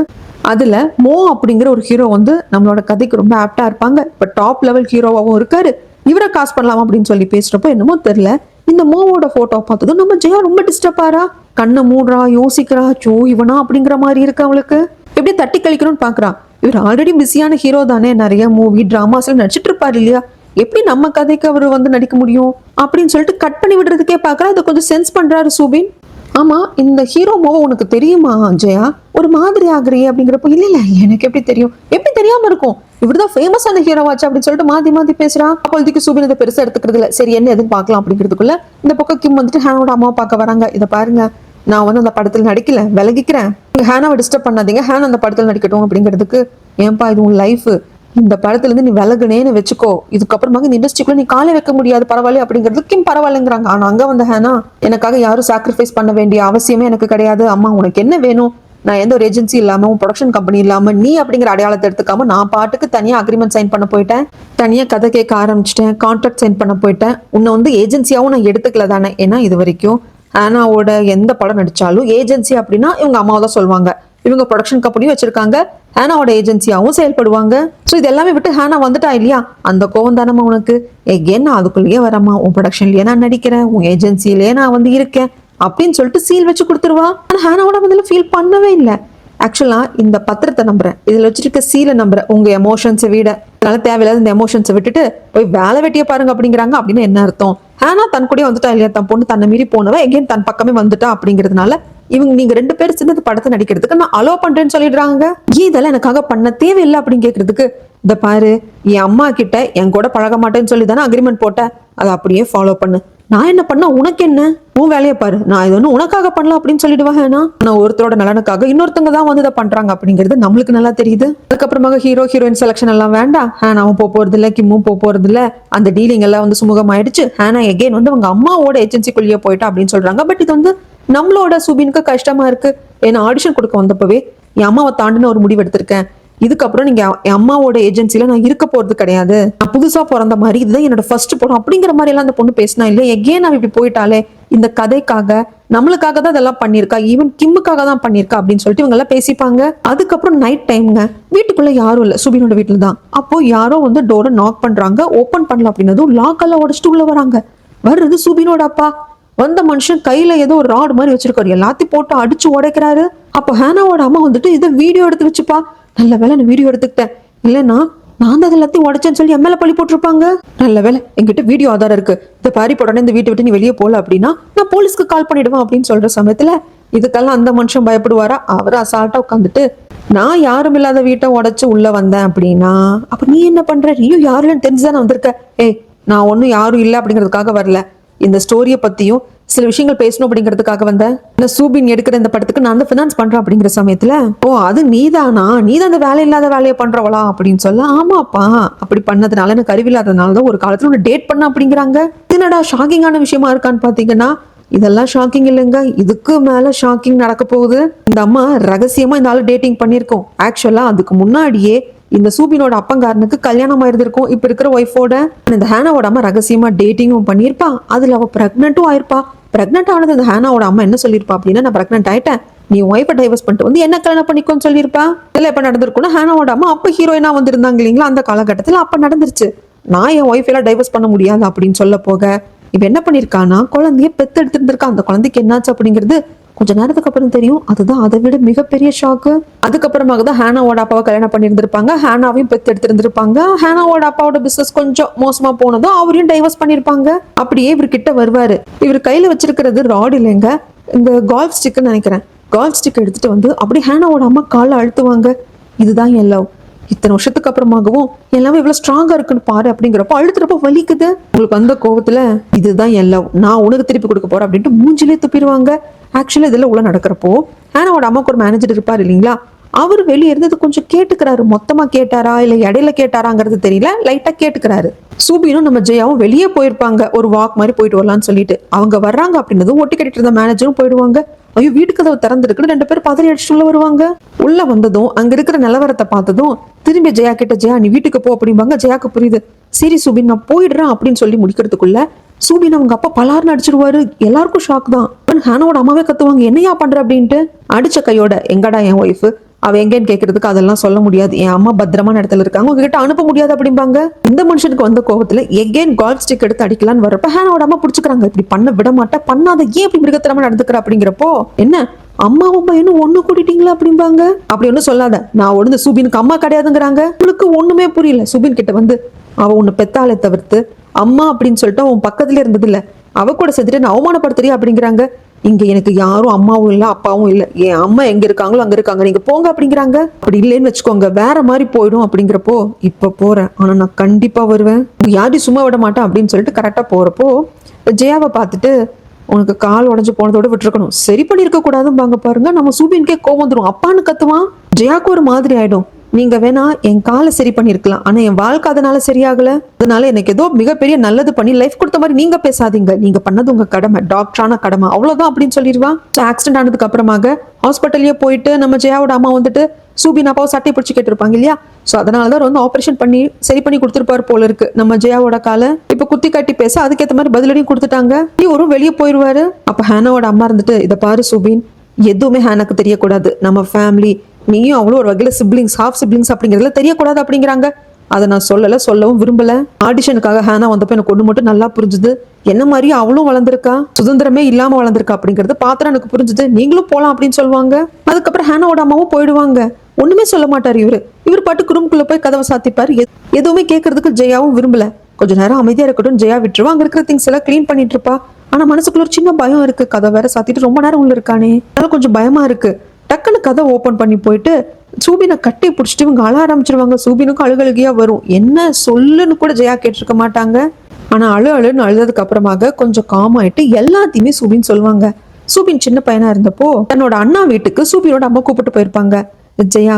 அதுல மோ அப்படிங்கிற ஒரு ஹீரோ வந்து நம்மளோட கதைக்கு ரொம்ப ஆப்டா இருப்பாங்க. இப்ப டாப் லெவல் ஹீரோவாவும் இருக்காரு. இவரை காசு பண்ணலாம் அப்படின்னு சொல்லி பேசுறப்போ என்னமோ தெரியல, இந்த மோவோட போட்டோ பார்த்ததும் நம்ம ஜெயா ரொம்ப டிஸ்டர்ப் ஆறா, கண்ணை மூடுறா, யோசிக்கிறா, சோ இவனா அப்படிங்கிற மாதிரி இருக்கு அவளுக்கு. எப்படி தட்டி கழிக்கணும்னு பாக்குறா. இவர் ஆல்ரெடி பிஸியான ஹீரோ தானே, நிறைய மூவி டிராமாஸ்ல நடிச்சிட்டு இருப்பாரு இல்லையா, எப்படி நம்ம கதைக்கு அவர் வந்து நடிக்க முடியும் அப்படின்னு சொல்லிட்டு கட் பண்ணி விடுறதுக்கே பாக்குறா. அதை கொஞ்சம் சென்ஸ் பண்றாரு சூபின். ஆமா, இந்த ஹீரோ மோவ உனக்கு தெரியுமா ஜெயா, ஒரு மாதிரி ஆகுறியே அப்படிங்கிறப்போ, இல்ல இல்ல எனக்கு எப்படி தெரியும், எப்படி தெரியாம இருக்கும், இவர்தான் ஃபேமஸான ஹீரோவாச்சு அப்படின்னு சொல்லிட்டு மாத்தி மாத்தி பேசுறா. அப்போதைக்கு சூபின் இதை பெருசா எடுத்துக்கிறது இல்ல. சரி என்ன எதுன்னு பாக்கலாம் அப்படிங்கிறதுக்குள்ள இந்த பக்கம் கிம் வந்துட்டு ஹேனோட அம்மா பார்க்க வராங்க. இதை பாருங்க, நான் வந்து அந்த படத்துல நடிக்கல, விலகிக்கிறேன், ஹேனாவை டிஸ்டர்ப் பண்ணாதீங்க, ஹேன் அந்த படத்துல நடிக்கட்டும் அப்படிங்கிறதுக்கு. ஏன்பா இது உன் லைஃப், இந்த படத்துல இருந்து நீ விலகுனேன்னு வச்சுக்கோ, இதுக்கப்புறமாக இந்த இண்டஸ்ட்ரிக்குள்ள நீ காலை வைக்க முடியாது, பரவாயில்ல அப்படிங்கிறது கிம் பரவாயில்லைங்கிறாங்க. ஆனா அங்க வந்த ஹேனா, எனக்காக யாரும் சாக்ரிஃபைஸ் பண்ண வேண்டிய அவசியமே எனக்கு கிடையாது, அம்மா உனக்கு என்ன வேணும், நான் எந்த ஒரு ஏஜென்சி இல்லாம ப்ரொடக்ஷன் கம்பெனி இல்லாம நீ அப்படிங்கிற அடையாளத்தை எடுத்துக்காம நான் பாட்டுக்கு தனியா அக்ரிமெண்ட் சைன் பண்ண போயிட்டேன், தனியா கதை கேட்க ஆரம்பிச்சிட்டேன், கான்ட்ராக்ட் சைன் பண்ண போயிட்டேன், உன்னை வந்து ஏஜென்சியாவும் நான் எடுத்துக்கல தானே. ஏன்னா இது வரைக்கும் ஹேனாவோட எந்த படம் நடிச்சாலும் ஏஜென்சி அப்படின்னா இவங்க அம்மாவை தான் சொல்லுவாங்க, இவங்க ப்ரொடக்ஷன் கம்பெனியும் வச்சிருக்காங்க, ஹேனாவோட ஏஜென்சியாவும் செயல்படுவாங்க. ஸோ இது எல்லாமே விட்டு ஹேனா வந்துட்டா இல்லையா, அந்த கோவம் தானம்மா உனக்கு, எகேன் நான் அதுக்குள்ளேயே வரமா, உன் ப்ரொடக்ஷன்லயே நான் நடிக்கிறேன், உன் ஏஜென்சிலேயே நான் வந்து இருக்கேன் அப்படின்னு சொல்லிட்டு சீல் வச்சு கொடுத்துருவா. ஆனா ஹேனாவோட முதல்ல ஃபீல் பண்ணவே இல்லை. ஆக்சுவலா இந்த பத்திரத்தை நம்புறேன், இதுல வச்சிருக்க சீலை நம்புறேன், உங்க எமோஷன்ஸை விட, அதனால தேவையில்லாத இந்த எமோஷன்ஸை விட்டுட்டு போய் வேலை வெட்டிய பாருங்க அப்படிங்கிறாங்க. அப்படின்னு என்ன அர்த்தம், ஹேனா தன் கூட வந்துட்டா இல்லையா, தன் பொண்ணு தன்னை மீறி போனவ எகேன் தன் பக்கமே வந்துட்டா அப்படிங்கிறதுனால இவங்க நீங்க 2 பேரும் சேர்ந்து படத்தை நடிக்கிறதுக்கு நான் அலோ பண்றேன்னு சொல்லிடுறாங்க. இதெல்லாம் எனக்காக பண்ண தேவையில்லை அப்படின்னு கேட்கறதுக்கு, இந்த பாரு என் அம்மா கிட்ட என் கூட பழக மாட்டேன்னு சொல்லி தானே அக்ரிமெண்ட் போட்ட, அதை அப்படியே ஃபாலோ பண்ணு, நான் என்ன பண்ண உனக்கு என்ன, உன் வேலையை பாரு, நான் இது ஒண்ணு உனக்காக பண்ணலாம் அப்படின்னு சொல்லிடுவாங்க. நான் ஒருத்தரோட நலனுக்காக இன்னொருத்தவங்க தான் வந்து இதை பண்றாங்க அப்படிங்கிறது நம்மளுக்கு நல்லா தெரியுது. அதுக்கப்புறமாக ஹீரோ ஹீரோயின் செலக்ஷன் எல்லாம் வேண்டாம், ஹேனாவும் போறது இல்ல, கிம்மும் போறது இல்ல, அந்த டீலிங் எல்லாம் வந்து சுமூகம் ஆயிடுச்சு. ஹேனா எகெயின் வந்து அவங்க அம்மாவோட ஏஜென்சிக்குள்ளேயே போயிட்டா அப்படின்னு சொல்றாங்க. பட் இது வந்து நம்மளோட சுபினுக்கு கஷ்டமா இருக்கு. ஏன்னா ஆடிஷன் கொடுக்க வந்தப்பவே என் அம்மாவை தாண்டின ஒரு முடிவு எடுத்திருக்கேன், இதுக்கப்புறம் நீங்க என் அம்மாவோட ஏஜென்சில நான் இருக்க போறது கிடையாது, நான் புதுசா பிறந்த மாதிரி, இதுதான் என்னோட ஃபர்ஸ்ட் படம் அப்படிங்கிற மாதிரி எல்லாம் அந்த பொண்ணு பேசினா இல்ல, எகேன் அவ இப்படி போயிட்டாலே, இந்த கதைக்காக நம்மளுக்காக தான் இதெல்லாம் பண்ணிருக்கா, ஈவன் கிம்முக்காக தான் பண்ணிருக்கா அப்படின்னு சொல்லிட்டு இவங்க எல்லாம் பேசிப்பாங்க. அதுக்கப்புறம் நைட் டைம்ங்க, வீட்டுக்குள்ள யாரும் இல்ல, சுபினோட வீட்டுல தான். அப்போ யாரோ வந்து டோரை நாக் பண்றாங்க, ஓபன் பண்ணல அப்படின்னதும் லாக் எல்லாம் உடச்சிட்டு உள்ள வராங்க. வர்றது சுபினோட அப்பா. வந்த மனுஷன் கையில ஏதோ ஒரு ராடு மாதிரி வச்சிருக்காரு, எல்லாத்தையும் போட்டு அடிச்சு உடைக்கிறாரு. அப்போ ஹேனாவோட அம்மா வந்துட்டு இதை வீடியோ எடுத்து வச்சுப்பா, நல்ல வேலை நான் வீடியோ எடுத்துக்கிட்டேன், இல்லைன்னா நான் தான் எல்லாத்தையும் உடைச்சேன்னு சொல்லி எம்எல்ஏ பழி போட்டிருப்பாங்க. நல்ல வேலை என்கிட்ட வீடியோ ஆதாரம் இருக்கு, இந்த பாரி உடனே இந்த வீட்டை விட்டு நீ வெளியே போல அப்படின்னா நான் போலீஸ்க்கு கால் பண்ணிடுவேன் அப்படின்னு சொல்ற சமயத்துல இதுக்கெல்லாம் அந்த மனுஷன் பயப்படுவாரா, அவர் அசால்ட்டா உட்காந்துட்டு, நான் யாரும் இல்லாத வீட்டை உடைச்சு உள்ள வந்தேன் அப்படின்னா அப்ப நீ என்ன பண்ற, நீயும் யாருன்னு தெரிஞ்சுதானே வந்திருக்க, ஏய் நான் ஒன்னும் யாரும் இல்லை அப்படிங்கிறதுக்காக வரல, இந்த ஸ்டோரியை பத்தியும் சில விஷயங்கள் பேசணும் அப்படிங்கிறதுக்காக வந்தேன், சூபின் எடுக்கிற இந்த படத்துக்கு நான் தான் ஃபினான்ஸ் பண்றேன் அப்படிங்கிற சமயத்துல, ஓ அது நீதானா, நீதான் அந்த வேலை இல்லாத வேலையை பண்றவளா அப்படின்னு சொல்ல, ஆமாப்பா அப்படி பண்ணதுனால எனக்கு அறிவில்லாதனாலதான் ஒரு காலத்துல உன்னை டேட் பண்ண அப்படிங்கிறாங்க. என்னடா ஷாக்கிங்கான விஷயமா இருக்கான்னு பாத்தீங்கன்னா, இதெல்லாம் ஷாக்கிங் இல்லைங்க, இதுக்கு மேல ஷாக்கிங் நடக்க போகுது. இந்த அம்மா ரகசியமா இந்த ஆளு டேட்டிங் பண்ணிருக்கோம். ஆக்சுவலா அதுக்கு முன்னாடியே இந்த சூபினோட அப்பங்காரனுக்கு கல்யாணம் ஆயிருந்திருக்கும் இப்ப இருக்கிற ஒய்ஃபோட. இந்த ஹேனாவோட அம்மா ரகசியமா டேட்டிங்கும் பண்ணிருப்பா, அதுல அவ பிரெக்னென்ட்டும் ஆயிருப்பா. பிரெக்னென்ட் ஆனது இந்த ஹேனாவோட அம்மா என்ன சொல்லிருப்பா அப்படின்னா, நான் பிரெக்னென்ட் ஆயிட்டேன், நீ ஒய்ஃபை டைவர்ஸ் பண்ணிட்டு வந்து என்ன கல்யாணம் பண்ணிக்கோன்னு சொல்லியிருப்பா. இதெல்லாம் எப்ப நடந்திருக்கும்னா, ஹேனாவோட அம்மா அப்ப ஹீரோயினா வந்து இருந்தாங்க இல்லைங்களா, அந்த காலகட்டத்துல அப்ப நடந்துருச்சு. நான் என் ஒய்ஃப் எல்லாம் டைவர்ஸ் பண்ண முடியாது அப்படின்னு சொல்ல போக இவ என்ன பண்ணிருக்கானா, குழந்தைய பெத்து எடுத்துருந்துருக்கா. அந்த குழந்தைக்கு என்னாச்சு அப்படிங்கிறது கொஞ்ச நேரத்துக்கு அப்புறம் தெரியும். அதுதான் அதை விட மிகப்பெரிய ஷாக்கு. அதுக்கப்புறமாக தான் ஹேனாவோட அப்பாவை கல்யாணம் பண்ணியிருந்திருப்பாங்க, ஹேனாவையும் பெத்து எடுத்திருந்திருப்பாங்க. ஹேனாவோட அப்பாவோட பிசினஸ் கொஞ்சம் மோசமா போனதும் அவரையும் டைவர்ஸ் பண்ணிருப்பாங்க. அப்படியே இவர்கிட்ட வருவாரு. இவர் கையில வச்சிருக்கிறது ராட் இல்லைங்க, இந்த கால்ஃப் ஸ்டிக்னு நினைக்கிறேன். கால்ஃப் ஸ்டிக் எடுத்துட்டு வந்து அப்படி ஹேனாவோட அம்மா காலை அழுத்துவாங்க. இதுதான் என் லவ், இத்தனை வருஷத்துக்கு அப்புறமாகவும் எல்லாமே இவ்வளவு ஸ்ட்ராங்கா இருக்குன்னு பாரு அப்படிங்கிறப்ப அழுத்துறப்ப வலிக்குது. உங்களுக்கு வந்த கோவத்துல இதுதான் என் லவ், நான் உனக்கு திருப்பி கொடுக்க போறேன் அப்படின்ட்டு மூஞ்சிலே துப்பிடுவாங்க. ஆக்சுவலா இதெல்லாம் உள்ள நடக்கிறப்போ ஹேனாவோட அம்மாவுக்கு ஒரு மேனேஜர் இருப்பாரு இல்லைங்களா, அவர் வெளியே இருந்தது கொஞ்சம் கேட்டுக்கிறாரு. மொத்தமா கேட்டாரா இல்ல இடையில கேட்டாராங்கிறது தெரியல, லைட்டா கேட்டுக்கிறாரு. சூபினும் நம்ம ஜெயாவும் வெளியே போயிருப்பாங்க, ஒரு வாக் மாதிரி போயிட்டு வரலாம்னு சொல்லிட்டு. அவங்க வர்றாங்க அப்படின்னதும் ஒட்டி கட்டிட்டு இருந்த மேனேஜரும் போயிடுவாங்க. ஐயோ வீட்டு கதவு திறந்துருக்குன்னு 2 பேரும் பதறி அடிச்சுட்டு உள்ள வருவாங்க. உள்ள வந்ததும் அங்க இருக்கிற நிலவரத்தை பார்த்ததும் திரும்பி ஜெயா கிட்ட, ஜெயா நீ வீட்டுக்கு போ அப்படிம்பாங்க. ஜெயாக்கு புரியுது, சரி சுபின் நான் போயிடுறேன் அப்படின்னு சொல்லி முடிக்கிறதுக்குள்ள சூபின் அவங்க அப்பா பலார்னு அடிச்சிருவாரு. எல்லாருக்கும் ஷாக் தான். ஹானாவோட அம்மாவே கத்துவாங்க, என்னையா பண்ற அப்படின்ட்டு. அடிச்ச கையோட எங்கடா என் ஒய்ஃப், அவ எங்கேன்னு கேட்கறதுக்கு அதெல்லாம் சொல்ல முடியாது, என் அம்மா பத்திரமான இடத்துல இருக்காங்க, உங்ககிட்ட அனுப்ப முடியாது அப்படிம்பாங்க. இந்த மனுஷனுக்கு வந்த கோபத்துல எகேன் கால்ஃப் ஸ்டிக் எடுத்து அடிக்கலான்னு வரப்ப ஹானாவோட அம்மா பிடிச்சுக்கிறாங்க. இப்படி பண்ண விட மாட்டா, பண்ணாத, ஏன் இப்படி மிருகத்தனமா நடந்துக்கிற அப்படிங்கிறப்போ, என்ன அம்மாவும் பையனும் ஒண்ணு கூட்டிட்டீங்களா அப்படிம்பாங்க. அப்படி ஒன்னும் சொல்லாத, நான் ஒண்ணு சூபினுக்கு அம்மா கிடையாதுங்கிறாங்க. உங்களுக்கு ஒண்ணுமே புரியல. சூபின் கிட்ட வந்து அவ உன்னை பெத்தாலே தவிர்த்து அம்மா அப்படின்னு சொல்லிட்டு அவன் பக்கத்துல இருந்தது இல்ல, அவ கூட சேர்த்துட்டு நான் அவமானப்படுத்துறியா அப்படிங்கிறாங்க. இங்க எனக்கு யாரும் அம்மாவும் இல்ல அப்பாவும் இல்ல, என் அம்மா எங்க இருக்காங்களோ அங்க இருக்காங்க, நீங்க போங்க அப்படிங்கிறாங்க. அப்படி இல்லைன்னு வச்சுக்கோங்க வேற மாதிரி போயிடும் அப்படிங்கிறப்போ, இப்ப போறேன் ஆனா நான் கண்டிப்பா வருவேன், யாரையும் சும்மா விட மாட்டேன் அப்படின்னு சொல்லிட்டு கரெக்டா போறப்போ ஜெயாவை பார்த்துட்டு, உனக்கு கால் உடஞ்சு போனதோட விட்டுருக்கணும், சரி பண்ணி இருக்க கூடாதுன்னு பாருங்க. நம்ம சூபின்கே கோவம் வந்துடும். அப்பான்னு கத்துவான். ஜெயாக்கு ஒரு மாதிரி ஆயிடும். நீங்க வேணா என் காலை சரி பண்ணிருக்கலாம், ஆனா என் வாழ்க்கை அதனால சரியாகல, அதனால எனக்கு ஏதோ மிகப்பெரிய நல்லது பண்ணி லைஃப் கொடுத்த மாதிரி நீங்க பேசாதீங்க, நீங்க பண்ணது உங்க கடமை, டாக்டரான கடமை, அவ்வளவுதான் அப்படின்னு சொல்லிடுவான். ஆக்சிடென்ட் ஆனதுக்கு அப்புறமாக ஹாஸ்பிட்டல்லயே போயிட்டு நம்ம ஜெயாவோட அம்மா வந்துட்டு சூபின் அப்பாவை சட்டை பிடிச்சி கேட்டிருப்பாங்க இல்லையா, சோ அதனாலதான் வந்து ஆபரேஷன் பண்ணி சரி பண்ணி கொடுத்துருப்பாரு போல இருக்கு நம்ம ஜெயாவோட காலை. இப்ப குத்தி காட்டி பேச அதுக்கேற்ற மாதிரி பதிலடியும் கொடுத்துட்டாங்க. ஒரு வெளியே போயிடுவாரு. அப்ப ஹானாவோட அம்மா இருந்துட்டு, இதை பாரு சூபின், எதுவுமே ஹானாக்கு தெரியக்கூடாது, நம்ம ஃபேமிலி, நீயும் அவ்வளோ ஒரு வகையில சிப்ளிங்ஸ், ஹாஃப் சிப்ளிங்ஸ் அப்படிங்கிறதுல தெரியக்கூடாது அப்படிங்கிறாங்க. அதை நான் சொல்லவும் விரும்பல. ஆடிஷனுக்காக ஹானா வந்தப்ப எனக்கு ஒண்ணு மட்டும் நல்லா புரிஞ்சுது, என்ன மாதிரியும் அவளும் வளர்ந்துருக்கா, சுதந்திரமே இல்லாம வளர்ந்துருக்கா அப்படிங்கிறது பாத்திரம் எனக்கு புரிஞ்சுது, நீங்களும் போலாம் அப்படின்னு சொல்லுவாங்க. அதுக்கப்புறம் ஹானாவோட அம்மாவும் போயிடுவாங்க. ஒண்ணுமே சொல்ல மாட்டாரு இவர் பாட்டுக்கு ரூம்குள்ள போய் கதவை சாத்திப்பாரு. எதுவுமே கேட்கறதுக்கு ஜெயாவும் விரும்பல. கொஞ்ச நேரம் அமைதியா இருக்கட்டும் ஜெயா விட்டுருவா, அங்க இருக்கிற திங்ஸ் எல்லாம் கிளீன் பண்ணிட்டு இருப்பா. ஆனா மனசுக்குள்ள ஒரு சின்ன பயம் இருக்கு, கதை வேற சாத்திட்டு ரொம்ப நேரம் உள்ள இருக்கானே, அதனால கொஞ்சம் பயமா இருக்கு. டக்குன்னு கதை ஓபன் பண்ணி போயிட்டு சூபினை கட்டி பிடிச்சிட்டு இவங்க அழ ஆரம்பிச்சிருவாங்க. சூபினுக்கும் அழுகழுகியா வரும். என்ன சொல்லுன்னு கூட ஜெயா கேட்டிருக்க மாட்டாங்க. ஆனா அழுன்னு அழுததுக்கு அப்புறமாக கொஞ்சம் காம் ஆயிட்டு எல்லாத்தையுமே சூபின் சொல்லுவாங்க. சூபின் சின்ன பையனா இருந்தப்போ தன்னோட அண்ணா வீட்டுக்கு சூபினோட அம்மா கூப்பிட்டு போயிருப்பாங்க. ஜெயா,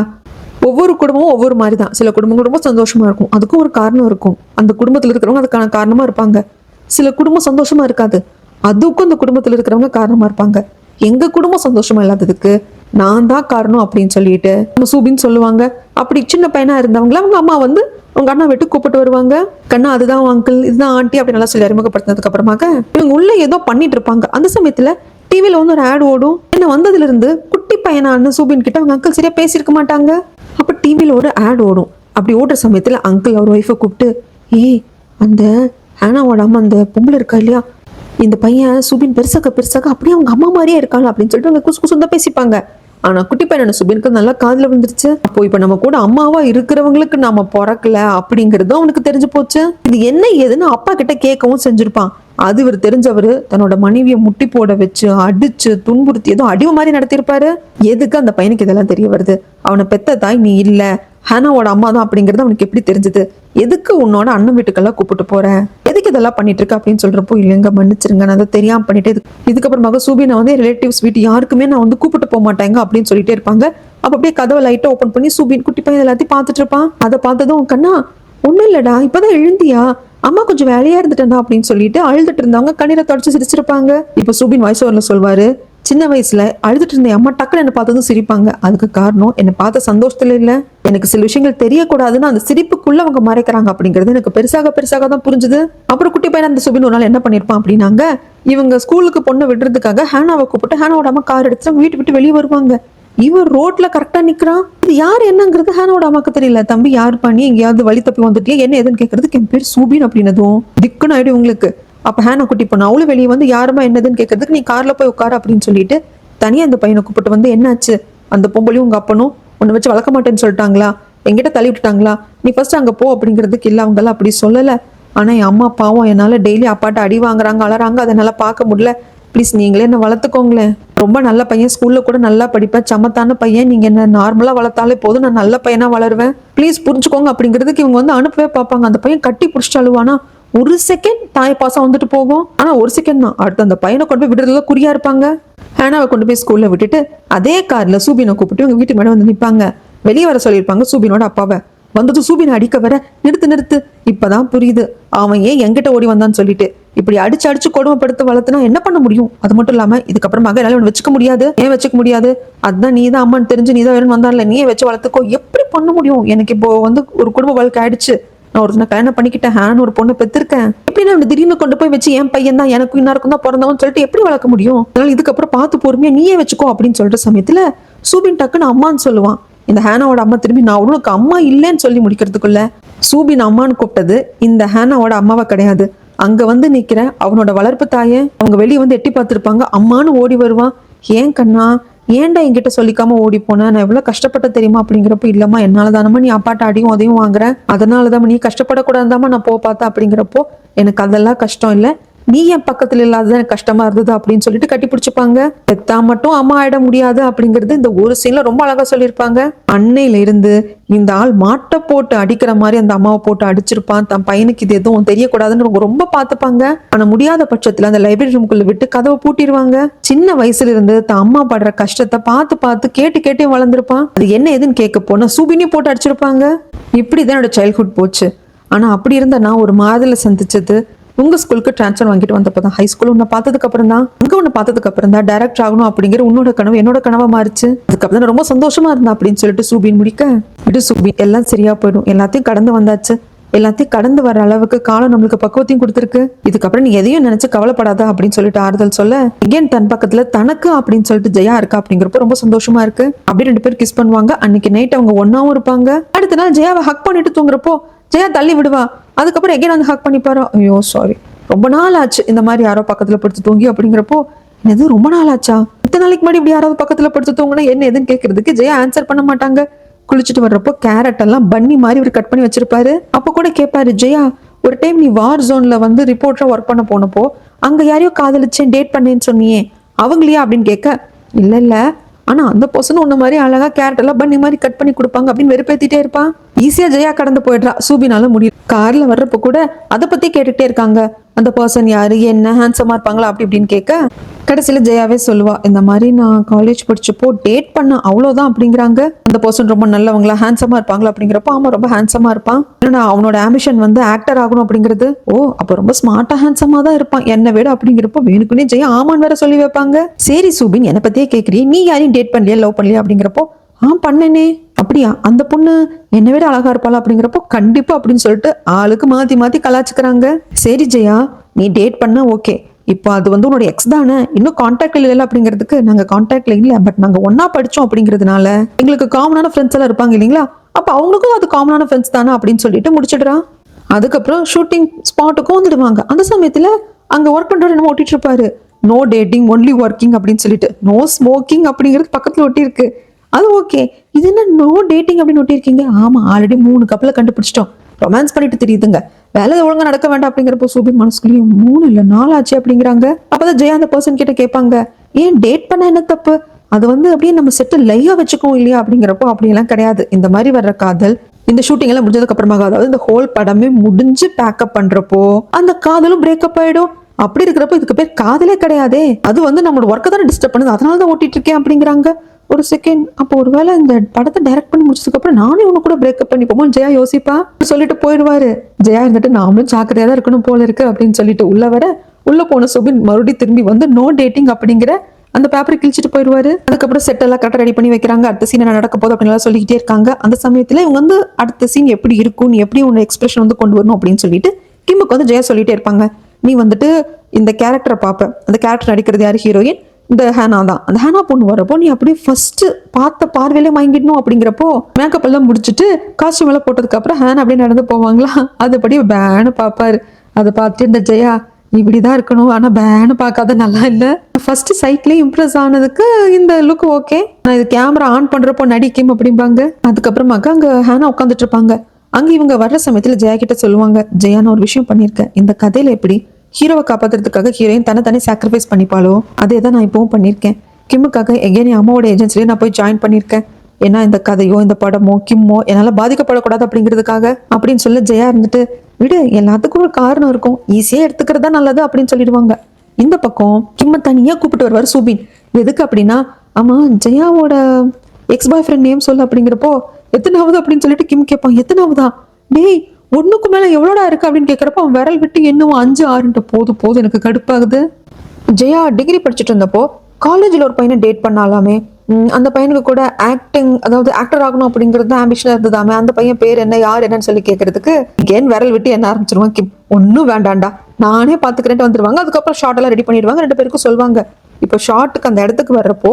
ஒவ்வொரு குடும்பமும் ஒவ்வொரு மாதிரி தான். சில குடும்பங்கள் ரொம்ப சந்தோஷமா இருக்கும், அதுக்கும் ஒரு காரணம் இருக்கும், அந்த குடும்பத்துல இருக்கிறவங்க அதுக்கான காரணமா இருப்பாங்க. சில குடும்பம் சந்தோஷமா இருக்காது, அதுக்கும் அந்த குடும்பத்துல இருக்கிறவங்க காரணமா இருப்பாங்க. எங்க குடும்பம் சந்தோஷமா இல்லாததுக்கு நான் தான் காரணம் அப்படின்னு சொல்லிட்டு நம்ம சூபின்னு சொல்லுவாங்க. அப்படி சின்ன பையனா இருந்தவங்கள அவங்க அம்மா வந்து உங்க அண்ணா வீட்டு கூப்பிட்டு வருவாங்க. கண்ணா அதுதான் அங்கிள், இதுதான் ஆண்டி அப்படின்னு நல்லா சொல்லி அறிமுகப்படுத்தினதுக்கு அப்புறமாக இவங்க உள்ள ஏதோ பண்ணிட்டு இருப்பாங்க. அந்த சமயத்துல டிவில வந்து ஒரு ஆட் ஓடும். என்ன வந்ததுல இருந்து குட்டி பையனான சூபின் கிட்ட அவங்க அங்கிள் சரியா பேசியிருக்க மாட்டாங்க. அப்ப டிவில ஒரு ஆட் ஓடும். அப்படி ஓடுற சமயத்துல அங்கிள் அவர் ஒய்ஃபை கூப்பிட்டு, ஏய் அந்த ஹானாவோட அம்மா அந்த பொம்பளை இருக்கா இல்லையா, இந்த பையன் சுபின் பெருசாக அப்படியே அவங்க அம்மா மாதிரியே இருக்காங்க அப்படின்னு சொல்லிட்டு அவங்க குசு குசுந்தா பேசிப்பாங்க. ஆனா குட்டி பையனான சுபினுக்கு நல்லா காதுல விழுந்துருச்சு. அப்போ இப்ப நம்ம கூட அம்மாவா இருக்கிறவங்களுக்கு நாம பிறக்கல அப்படிங்கறதும் அவனுக்கு தெரிஞ்சு போச்சு. இது என்ன ஏதுன்னு அப்பா கிட்ட கேட்கவும் செஞ்சிருப்பான். அது இவர் தெரிஞ்சவரு தன்னோட மனைவியை முட்டி போட வச்சு அடிச்சு துன்புறுத்தி ஏதோ அடிவு மாதிரி நடத்திருப்பாரு. எதுக்கு அந்த பையனுக்கு இதெல்லாம் தெரிய வருது? அவனை பெத்த தாய் நீ இல்ல, ஹானாவோட அம்மா தான் அப்படிங்கிறது அவனுக்கு எப்படி தெரிஞ்சது? எதுக்கு உன்னோட அண்ணன் வீட்டுக்கெல்லாம் கூப்பிட்டு போற, எதுக்கு இதெல்லாம் பண்ணிட்டு இருக்க அப்படின்னு சொல்றப்போ, இல்லைங்க மன்னிச்சிருங்க நான் அதை தெரியாம பண்ணிட்டு இதுக்கப்புறமாக சூபினை வந்து ரிலேட்டிவ்ஸ் வீட்டு யாருக்குமே நான் வந்து கூப்பிட்டு போக மாட்டேங்க அப்படின்னு சொல்லிட்டே இருப்பாங்க. அப்ப அப்படியே கதவை லைட்டா ஓப்பன் பண்ணி சூபின் குட்டி பையன் எல்லாத்தையும் பார்த்துட்டு இருப்பான். அதை பார்த்ததும் கண்ணா ஒண்ணும் இல்லடா இப்பதான் எழுந்தியா, அம்மா கொஞ்சம் வேலையா இருந்துட்டா அப்படின்னு சொல்லிட்டு அழுதுட்டு இருந்தவங்க கண்ணீரை தொடச்சு சிரிச்சிருப்பாங்க. இப்ப சூபின் வாய்ஸ் ஓவர்ல சொல்வாரு, சின்ன வயசுல அழுதுட்டு இருந்த அம்மா டக்குன்னு என்ன பார்த்ததும் சிரிப்பாங்க. அதுக்கு காரணம் என்னை பார்த்த சந்தோஷத்துல இல்ல, எனக்கு சில விஷயங்கள் தெரியக்கூடாதுன்னு அந்த சிரிப்புக்குள்ள அவங்க மறைக்கிறாங்க அப்படிங்கிறது எனக்கு பெருசாக தான் புரிஞ்சுது. அப்புறம் குட்டி பையன் அந்த சுபின் ஒரு நாள் என்ன பண்ணிருப்பான் அப்படின்னாங்க, இவங்க ஸ்கூலுக்கு பொண்ணை விடுறதுக்காக ஹானாவை கூப்பிட்டு ஹானாவோட அம்மா கார் எடுத்து வீட்டு விட்டு வெளியே வருவாங்க. இவர் ரோட்ல கரெக்டா நிக்கிறான். இது யார் என்னங்கிறது ஹானாவோட அம்மாக்கு தெரியல. தம்பி யார் பண்ணி எங்கேயாவது வழி தப்பி வந்துட்டியா என்ன எதுன்னு கேட்கறதுக்கு என் பேர் சூபின் அப்படின்னதும் திக்குன்னு ஆயிடும் உங்களுக்கு. அப்ப ஹானா குட்டி பொண்ணு அவளும் வெளியே வந்து யாருமா என்னதுன்னு கேட்கறதுக்கு நீ கார்ல போய் உட்காரு அப்படின்னு சொல்லிட்டு தனியா அந்த பையனை கூப்பிட்டு வந்து, என்னாச்சு அந்த பொம்பளையும் உங்க அப்பனும் உன்னை வச்சு வளர்க்க மாட்டேன்னு சொல்லிட்டாங்களா, என்கிட்ட தள்ளி விட்டுட்டாங்களா, நீ ஃபர்ஸ்ட் அங்க போ அப்படிங்கிறதுக்கு இல்ல அவங்களாம் அப்படி சொல்லல. ஆனா என் அம்மா பாவம் என்னால டெய்லி அப்பாட்ட அடி வாங்குறாங்க அழறாங்க, அதை என்னால பார்க்க முடியல, ப்ளீஸ் நீங்களே என்ன வளர்த்துக்கோங்களேன், ரொம்ப நல்ல பையன், ஸ்கூல்ல கூட நல்லா படிப்பேன், சமத்தான பையன், நீங்க என்ன நார்மலா வளர்த்தாலே போதும், நான் நல்ல பையனா வளருவேன், ப்ளீஸ் புரிஞ்சுக்கோங்க அப்படிங்கிறதுக்கு இவங்க வந்து அனுப்பவே பார்ப்பாங்க. அந்த பையன் கட்டி பிடிச்சிட்டு அழுவானா, ஒரு செகண்ட் தாய் பாசம் வந்துட்டு போகும். ஆனா ஒரு செகண்ட் தான், அடுத்து அந்த பையனை கொண்டு போய் விடுறதுல குறியா இருப்பாங்க. ஹானாவை கொண்டு போய் ஸ்கூல்ல விட்டுட்டு அதே கார்ல சூபினை கூப்பிட்டு இவங்க வீட்டுக்கு மேலே வந்து நிற்பாங்க. வெளியே வர சொல்லியிருப்பாங்க சூபினோட அப்பாவை. வந்தது சூபினை அடிக்க வர, நிறுத்து இப்பதான் புரியுது அவன் ஏன் எங்கிட்ட ஓடி வந்தான்னு சொல்லிட்டு. இப்படி அடிச்சு கொடுமைப்படுத்த வளர்த்துனா என்ன பண்ண முடியும்? அது மட்டும் இல்லாம இதுக்கப்புறமாக என்னால வச்சுக்க முடியாது. ஏன் வச்சுக்க முடியாது? அதுதான் நீதான் அம்மான்னு தெரிஞ்சு நீதான் வேணும்னு வந்தான்ல, நீயே வச்சு வளர்த்துக்கோ. எப்படி பண்ண முடியும்? எனக்கு இப்போ வந்து ஒரு குடும்ப வாழ்க்கை ஆயிடுச்சு, நான் ஒருத்தனை கல்யாணம் பண்ணிக்கிட்டேன், ஹேன் ஒரு பொண்ணு பெற்றிருக்கேன், எப்படி நான் திடீர்னு கொண்டு போய் வச்சு என் பையன் தான் எனக்கும் இன்னாருக்கும் தான் பிறந்தவன் சொல்லிட்டு எப்படி வளர்க்க முடியும்? அதனால இதுக்கப்புறம் பார்த்து பொறுமையா நீயே வச்சுக்கோ அப்படின்னு சொல்ற சமயத்துல சூபின் டக்குன்னு அம்மான்னு சொல்லுவான். இந்த ஹேனாவோட அம்மா திரும்பி நான் உனக்கு அம்மா இல்லைன்னு சொல்லி முடிக்கிறதுக்குள்ள சூபின் அம்மான்னு கூப்பிட்டது இந்த ஹேனாவோட அம்மாவை கிடையாது. அங்க வந்து நிக்கிற அவனோட வளர்ப்பு தாயை அவங்க வெளியே வந்து எட்டி பார்த்துருப்பாங்க. அம்மானு ஓடி வருவான். ஏன் கண்ணா, ஏன்டா என்கிட்ட சொல்லிக்காம ஓடி போன, நான் எவ்வளவு கஷ்டப்பட்ட தெரியுமா அப்படிங்கிறப்போ, இல்லம்மா என்னால தானம்மா நீ அப்பாட்ட அடியும் அதையும் வாங்குற, அதனாலதான் நீ கஷ்டப்படக்கூடாதாம்மா நான் பார்த்தேன் அப்படிங்கிறப்போ, எனக்கு அதெல்லாம் கஷ்டம் இல்லை, நீ என் பக்கத்துல இல்லாததான் எனக்கு கஷ்டமா இருந்தது அப்படின்னு சொல்லிட்டு கட்டி பிடிச்சிப்பாங்க. பெத்தா மட்டும் அம்மா ஆயிட முடியாது அப்படிங்கிறது இந்த ஒரு சீன்ல ரொம்ப அழகா சொல்லியிருப்பாங்க. அன்னையில இருந்து இந்த ஆள் மாட்டை போட்டு அடிக்கிற மாதிரி அந்த அம்மாவை போட்டு அடிச்சிருப்பான். தன் பையனுக்கு இது எதுவும் தெரியக்கூடாதுன்னு ரொம்ப பார்த்துப்பாங்க. ஆனா முடியாத பட்சத்துல அந்த லைப்ரரி ரூமுக்குள்ள விட்டு கதவை பூட்டிடுவாங்க. சின்ன வயசுல இருந்து தன் அம்மா படுற கஷ்டத்தை பார்த்து பார்த்து கேட்டு கேட்டே வளர்ந்துருப்பான். அது என்ன ஏதுன்னு கேட்க போனா சூபினி போட்டு அடிச்சிருப்பாங்க. இப்படிதான் என்னோட சைல்ட்ஹுட் போச்சு. ஆனா அப்படி இருந்த நான் ஒரு மாதத்துல சந்திச்சது உங்க ஸ்கூலுக்கு டிரான்ஸ்ஃபர் வாங்கிட்டு வந்தப்பதான். ஹை ஸ்கூல் உன்னை பார்த்ததுக்கு அப்புறம் தான், அங்க உன்னை பார்த்ததுக்கு அப்புறம் தான் டைரக்டர் ஆகணும் அப்படிங்கிற உன்னோட கனவு என்னோட கனவா மாறிச்சு. அதுக்கப்புறம் தான் ரொம்ப சந்தோஷமா இருந்தா அப்படின்னு சொல்லிட்டு சூபின் முடிக்க, விட்டு சூபின் எல்லாம் சரியா போயிடும், எல்லாத்தையும் கடந்து வந்தாச்சு, எல்லாத்தையும் கடந்து வர அளவுக்கு காலம் நம்மளுக்கு பக்குவத்தையும் கொடுத்துருக்கு, இதுக்கப்புறம் நீ எதையும் நினைச்சு கவலைப்படாத அப்படின்னு சொல்லிட்டு ஆறுதல் சொல்ல, எகேன் தன் பக்கத்துல தனக்கு அப்படின்னு சொல்லிட்டு ஜெயா இருக்கா அப்படிங்கிறப்ப ரொம்ப சந்தோஷமா இருக்கு. அப்படி 2 பேரும் கிஸ் பண்ணுவாங்க. அன்னைக்கு நைட் அவங்க ஒன்னாவும் இருப்பாங்க. அடுத்த நாள் ஜெயாவை ஹக் பண்ணிட்டு தூங்குறப்போ ஜெயா தள்ளி விடுவா. அதுக்கப்புறம் எகேன் வந்து ஹக் பண்ணிப்பாரோ, ஐயோ சாரி ரொம்ப நாள் ஆச்சு இந்த மாதிரி யாரோ பக்கத்துல படுத்து தூங்கி அப்படிங்கிறப்போ, என்னது ரொம்ப நாள் ஆச்சா, இத்தனை நாளைக்கு முன்னாடி இப்படி யாராவது பக்கத்துல படுத்து தூங்கினா என்ன எதுன்னு கேட்கறதுக்கு ஜெயா ஆன்சர் பண்ண மாட்டாங்க. குளிச்சுட்டு வர்றப்போ கேரட் எல்லாம் பன்னி மாதிரி இவர் கட் பண்ணி வச்சிருப்பாரு. அப்ப கூட கேட்பாரு, ஜெயா ஒரு டைம் நீ வார் ஜோன்ல வந்து ரிப்போர்ட்டரா ஒர்க் பண்ண போனப்போ அங்க யாரையோ காதலிச்சேன் டேட் பண்ணேன்னு சொன்னியே அவங்களையா அப்படின்னு கேட்க, இல்ல ஆனா அந்த பர்சன் உன்ன மாதிரி அழகா கேரட் எல்லாம் பண்ணி மாதிரி கட் பண்ணி கொடுப்பாங்க அப்படின்னு வெறுப்பேத்திட்டே இருப்பான். ஈஸியா ஜெயா கடந்து போயிடுறா. சூபினால முடியும். கார்ல வர்றப்ப கூட அதை பத்தி கேட்டுட்டே இருக்காங்க. அந்த பர்சன் யாரு, என்ன ஹேண்ட்ஸமா இருப்பாங்களா அப்படி இப்படின்னு கேட்க, கடைசியில ஜெயாவே சொல்லுவா, இந்த மாதிரி நான் காலேஜ் படிச்சப்போ டேட் பண்ண அவ்வளவுதான் அப்படிங்கிறாங்க. அந்த பர்சன் ரொம்ப நல்லவங்களா ஹேண்ட்ஸமா இருப்பாங்களா அப்படிங்கிறப்ப, ஆமா ரொம்ப ஹேண்ட்ஸமா இருப்பான். அவனோட ஆம்பிஷன் வந்து ஆக்டர் ஆகணும் அப்படிங்கிறது. ஓ அப்ப ரொம்ப ஸ்மார்ட்டா ஹேண்ட்ஸமா தான் இருப்பான் என்ன விட அப்படிங்கிறப்ப வேணுக்குன்னே ஜெயா ஆமான்னு வேற சொல்லி வைப்பாங்க. சரி சூபின் என்னை பத்தியே கேட்கறீ, நீ யாரையும் டேட் பண்ணலையா லவ் பண்ணலையா அப்படிங்கிறப்போ, பண்ணனே, அப்படியா அந்த பொண்ணு என்னை விட அழகா இருப்பாளா அப்படிங்கிறப்போ, கண்டிப்பா அப்படின்னு சொல்லிட்டு ஆளுக்கு மாத்தி மாத்தி கலாச்சுக்கிறாங்க. சரி ஜெயா நீ டேட் பண்ண ஓகே, இப்போ அது வந்து உன்னோட எக்ஸ் தானே, இன்னும் கான்டாக்ட்ல இல்லை அப்படிங்கிறதுக்கு, நாங்க கான்டாக்ட்ல இல்லை பட் நாங்க ஒன்னா படிச்சோம் அப்படிங்கிறதுனால எங்களுக்கு காமனான ஃப்ரெண்ட்ஸ் எல்லாம் இருப்பாங்க இல்லைங்களா, அப்ப அவங்களுக்கும் அது காமனான ஃப்ரெண்ட்ஸ் தானே அப்படின்னு சொல்லிட்டு முடிச்சிடுறான். அதுக்கப்புறம் ஷூட்டிங் ஸ்பாட்டுக்கும் வந்துடுவாங்க. அந்த சமயத்துல அங்க ஒர்க் பண்றவர் என்ன ஓட்டிட்டு இருப்பாரு, நோ டேட்டிங் ஒன்லி ஒர்க்கிங் அப்படின்னு சொல்லிட்டு, நோ ஸ்மோக்கிங் அப்படிங்கிறது பக்கத்துல ஒட்டி இருக்கு. அது ஓகே, இது என்ன நோ டேட்டிங் அப்படின்னு ஒட்டியிருக்கீங்க? ஆமா ஆல்ரெடி 3 கப்பலை கண்டுபிடிச்சிட்டோம், ரொமான்ஸ் பண்ணிட்டு தெரியுதுங்க, வேலை ஒழுங்கா நடக்க வேண்டாம் அப்படிங்கிறப்போ சூபின் மனசுக்குள்ளேயும் 3 இல்ல 4 ஆச்சு அப்படிங்கிறாங்க. அப்பதான் ஜெயா அந்த பர்சன் கிட்ட கேட்பாங்க, ஏன் டேட் பண்ண என்ன தப்பு, அது வந்து அப்படியே நம்ம செட்டு லைவா வச்சுக்கோம் இல்லையா அப்படிங்கிறப்போ, அப்படியெல்லாம் கிடையாது, இந்த மாதிரி வர்ற காதல் இந்த ஷூட்டிங் எல்லாம் முடிஞ்சதுக்கு அப்புறமா, அதாவது இந்த ஹோல் படமே முடிஞ்சு பேக்கப் பண்றப்போ அந்த காதலும் பிரேக்கப் ஆயிடும். அப்படி இருக்கிறப்போ இதுக்கு பேர் காதலே கிடையாதே, அது வந்து நம்மளோட ஒர்க்கை தானே டிஸ்டர்ப் பண்ணுது, அதனாலதான் ஓட்டிட்டு இருக்கேன் அப்படிங்கிறாங்க. ஒரு செகண்ட், அப்போ ஒருவேளை இந்த படத்தை டைரக்ட் பண்ணி முடிச்சதுக்கு அப்புறம் நானே உன்ன கூட பிரேக்கப் பண்ணி போமோ ஜெயா யோசிப்பா சொல்லிட்டு போயிடுவாரு. ஜெயா இருந்துட்டு நாமளும் ஜாக்கிரதையா தான் இருக்கணும் போல இருக்கு அப்படின்னு சொல்லிட்டு உள்ள போன சுபின் மறுபடியும் திரும்பி வந்து நோ டேட்டிங் அப்படிங்கிற அந்த பேப்பரை கிழிச்சிட்டு போயிடுவாரு. அதுக்கப்புறம் செட் எல்லாம் கரெக்டாக ரெடி பண்ணி வைக்கிறாங்க. அடுத்த சீன் என்ன நடக்க போகுது அப்படின்னு சொல்லிக்கிட்டே இருக்காங்க. அந்த சமயத்துல இவங்க வந்து அடுத்த சீன் எப்படி இருக்கும், நீ எப்படி உன்னோட எக்ஸ்பிரஷன் வந்து கொண்டு வரணும் அப்படின்னு சொல்லிட்டு கிம்முக்கு வந்து ஜெயா சொல்லிட்டே இருப்பாங்க, நீ வந்துட்டு இந்த கேரக்டரை பார்ப்ப, அந்த கேரக்டர் நடிக்கிறது யாரு, ஹீரோயின் இந்த ஹேனா தான். அந்த ஹேனா பொண்ணு வரப்போ நீ அப்படியே ஃபர்ஸ்ட் பார்த்த பார்வையிலே வாங்கிடணும் அப்படிங்கிறப்போ, மேக்கப் எல்லாம் முடிச்சுட்டு காஸ்டியூம் எல்லாம் போட்டதுக்கு அப்புறம் ஹேனா அப்படியே நடந்து போவாங்களா, அதுபடி பேனு பார்ப்பாரு. அதை பார்த்துட்டு இந்த ஜெயா இப்படிதான் இருக்கணும், ஆனா பேனு பார்க்காத நல்லா இல்லை, ஃபர்ஸ்ட் சைட்லயே இம்ப்ரெஸ் ஆனதுக்கு இந்த லுக் ஓகே, நான் இது கேமரா ஆன் பண்றப்போ நடிக்கும் அப்படிம்பாங்க. அதுக்கப்புறமாக்க அங்க ஹேனா உட்காந்துட்டு இருப்பாங்க. அங்க இவங்க வர்ற சமயத்துல ஜெயா கிட்ட சொல்லுவாங்க, ஜெயா நான் ஒரு விஷயம் பண்ணிருக்கேன், இந்த கதையில எப்படி ஹீரோவை காப்பாத்துறதுக்காக ஹீரோயின் தன்னை சாக்ரிஃபைஸ் பண்ணிப்பாளோ அதே தான் நான் இப்பவும் பண்ணியிருக்கேன். கிம்முக்காக எகேன் என் அம்மாவோட ஏஜென்சிலேயே நான் போய் ஜாயின் பண்ணியிருக்கேன். ஏன்னா இந்த கதையோ இந்த படமோ கிம்மோ என்னால பாதிக்கப்படக்கூடாது அப்படிங்கிறதுக்காக அப்படின்னு சொல்ல ஜெயா இருந்துட்டு, விடு எல்லாத்துக்கும் ஒரு காரணம் இருக்கும், ஈஸியா எடுத்துக்கிறதா நல்லது அப்படின்னு சொல்லிடுவாங்க. இந்த பக்கம் கிம்ம தனியா கூப்பிட்டு வருவார் சூபின். எதுக்கு அப்படின்னா, ஆமா ஜெயாவோட எக்ஸ் பாய் ஃப்ரெண்ட் நேம் சொல்லு அப்படிங்கிறப்போ, எத்தனாவது அப்படின்னு சொல்லிட்டு கிம் கேட்பான். எத்தனாவதா, டேய் ஒண்ணுக்கு மேல எவ்வளோடா இருக்கு அப்படின்னு கேட்கறப்ப அவன் விரல் விட்டு என்னவோ 5 6 போதும் எனக்கு கடுப்பாகுது. ஜெயா டிகிரி படிச்சுட்டு இருந்தப்போ காலேஜில் ஒரு பையனை டேட் பண்ணாலாமே, அந்த பையனுக்கு கூட ஆக்டிங், அதாவது ஆக்டர் ஆகணும் அப்படிங்கிறது தான் ஆம்பிஷனா இருந்ததாமே. அந்த பையன் பேர் என்ன, யார் என்னன்னு சொல்லி கேட்கறதுக்கு கேன் விரல் விட்டு என்ன ஆரம்பிச்சிருவான், கிம் ஒன்னும் வேண்டாண்டா நானே பாத்துக்கிறேன்ட்டு வந்துருவாங்க. அதுக்கப்புறம் ஷார்ட் எல்லாம் ரெடி பண்ணிடுவாங்க. 2 பேருக்கும் சொல்லுவாங்க. இப்போ ஷார்ட்டுக்கு அந்த இடத்துக்கு வர்றப்போ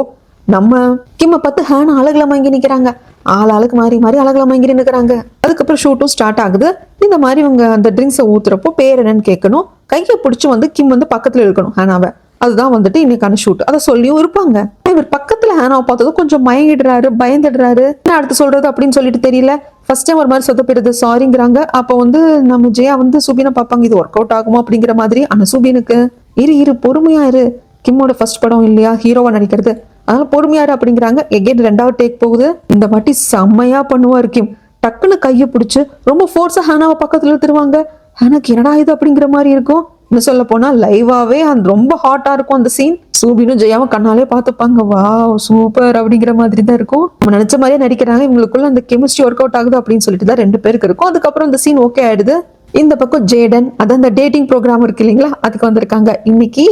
நம்ம கிம்ம பார்த்து ஹேனா அழகுல வாங்கி நிக்கிறாங்க. ஆளுக்கு மாறி மாறி அழகுல வாங்கி நிக்கிறாங்க. அதுக்கப்புறம் ஷூட்டும் ஸ்டார்ட் ஆகுது. இந்த மாதிரி இவங்க அந்த ட்ரிங்க்ஸை ஊத்துறப்போ பேர் என்னன்னு கேட்கணும். கையை பிடிச்சி வந்து கிம் வந்து பக்கத்துல இருக்கணும் ஹேனாவை. அதுதான் வந்துட்டு இன்னைக்கான ஷூட். அதை சொல்லியும் இருப்பாங்க. இவர் பக்கத்துல ஹேனாவை பார்த்ததும் கொஞ்சம் மயங்கிடுறாரு, பயந்துடுறாரு. என்ன அடுத்து சொல்றது அப்படின்னு சொல்லிட்டு தெரியல. ஃபர்ஸ்ட் டைம் ஒரு மாதிரி சொதப்பிடுது, சாரிங்கிறாங்க. அப்போ வந்து நம்ம ஜெயா வந்து சுபீனை பார்ப்பாங்க, இது ஒர்க் அவுட் ஆகுமா அப்படிங்கிற மாதிரி. ஆனா சுபீனுக்கு இரு பொறுமையா இரு, கிம்மோட ஃபர்ஸ்ட் படம் இல்லையா, ஹீரோவா நடிக்கிறது, அதனால பொறுமையாரு அப்படிங்கிறாங்க. எகெயின் 2வது டேக் போகுது. இந்த வாட்டி செம்மையா பண்ணுவார் கிம். டக்குன்னு கையை பிடிச்சு ரொம்ப ஃபோர்ஸா ஹேனாவை பக்கத்துல இழுத்துருவாங்க. ஹேனாக்கு என்னடா இது அப்படிங்கிற மாதிரி இருக்கும். இன்னும் சொல்ல போனா லைவாவே அந்த ரொம்ப ஹாட்டா இருக்கும் அந்த சீன். சூபினும் ஜெயாவும் கண்ணாலே பார்த்துப்பாங்க. வா சூப்பர் அப்படிங்கிற மாதிரி தான் இருக்கும். நம்ம நினைச்ச மாதிரியே நடிக்கிறாங்க. இவங்களுக்குள்ள அந்த கெமிஸ்ட்ரி ஒர்க் அவுட் ஆகுது அப்படின்னு சொல்லிட்டு தான் 2 பேருக்கு இருக்கும். அதுக்கப்புறம் அந்த சீன் ஓகே ஆயிடுது. இந்த பக்கம் ஜேடன், அதான் அந்த டேட்டிங் ப்ரோக்ராம் இருக்கு இல்லைங்களா, அதுக்கு வந்திருக்காங்க. இன்னைக்கு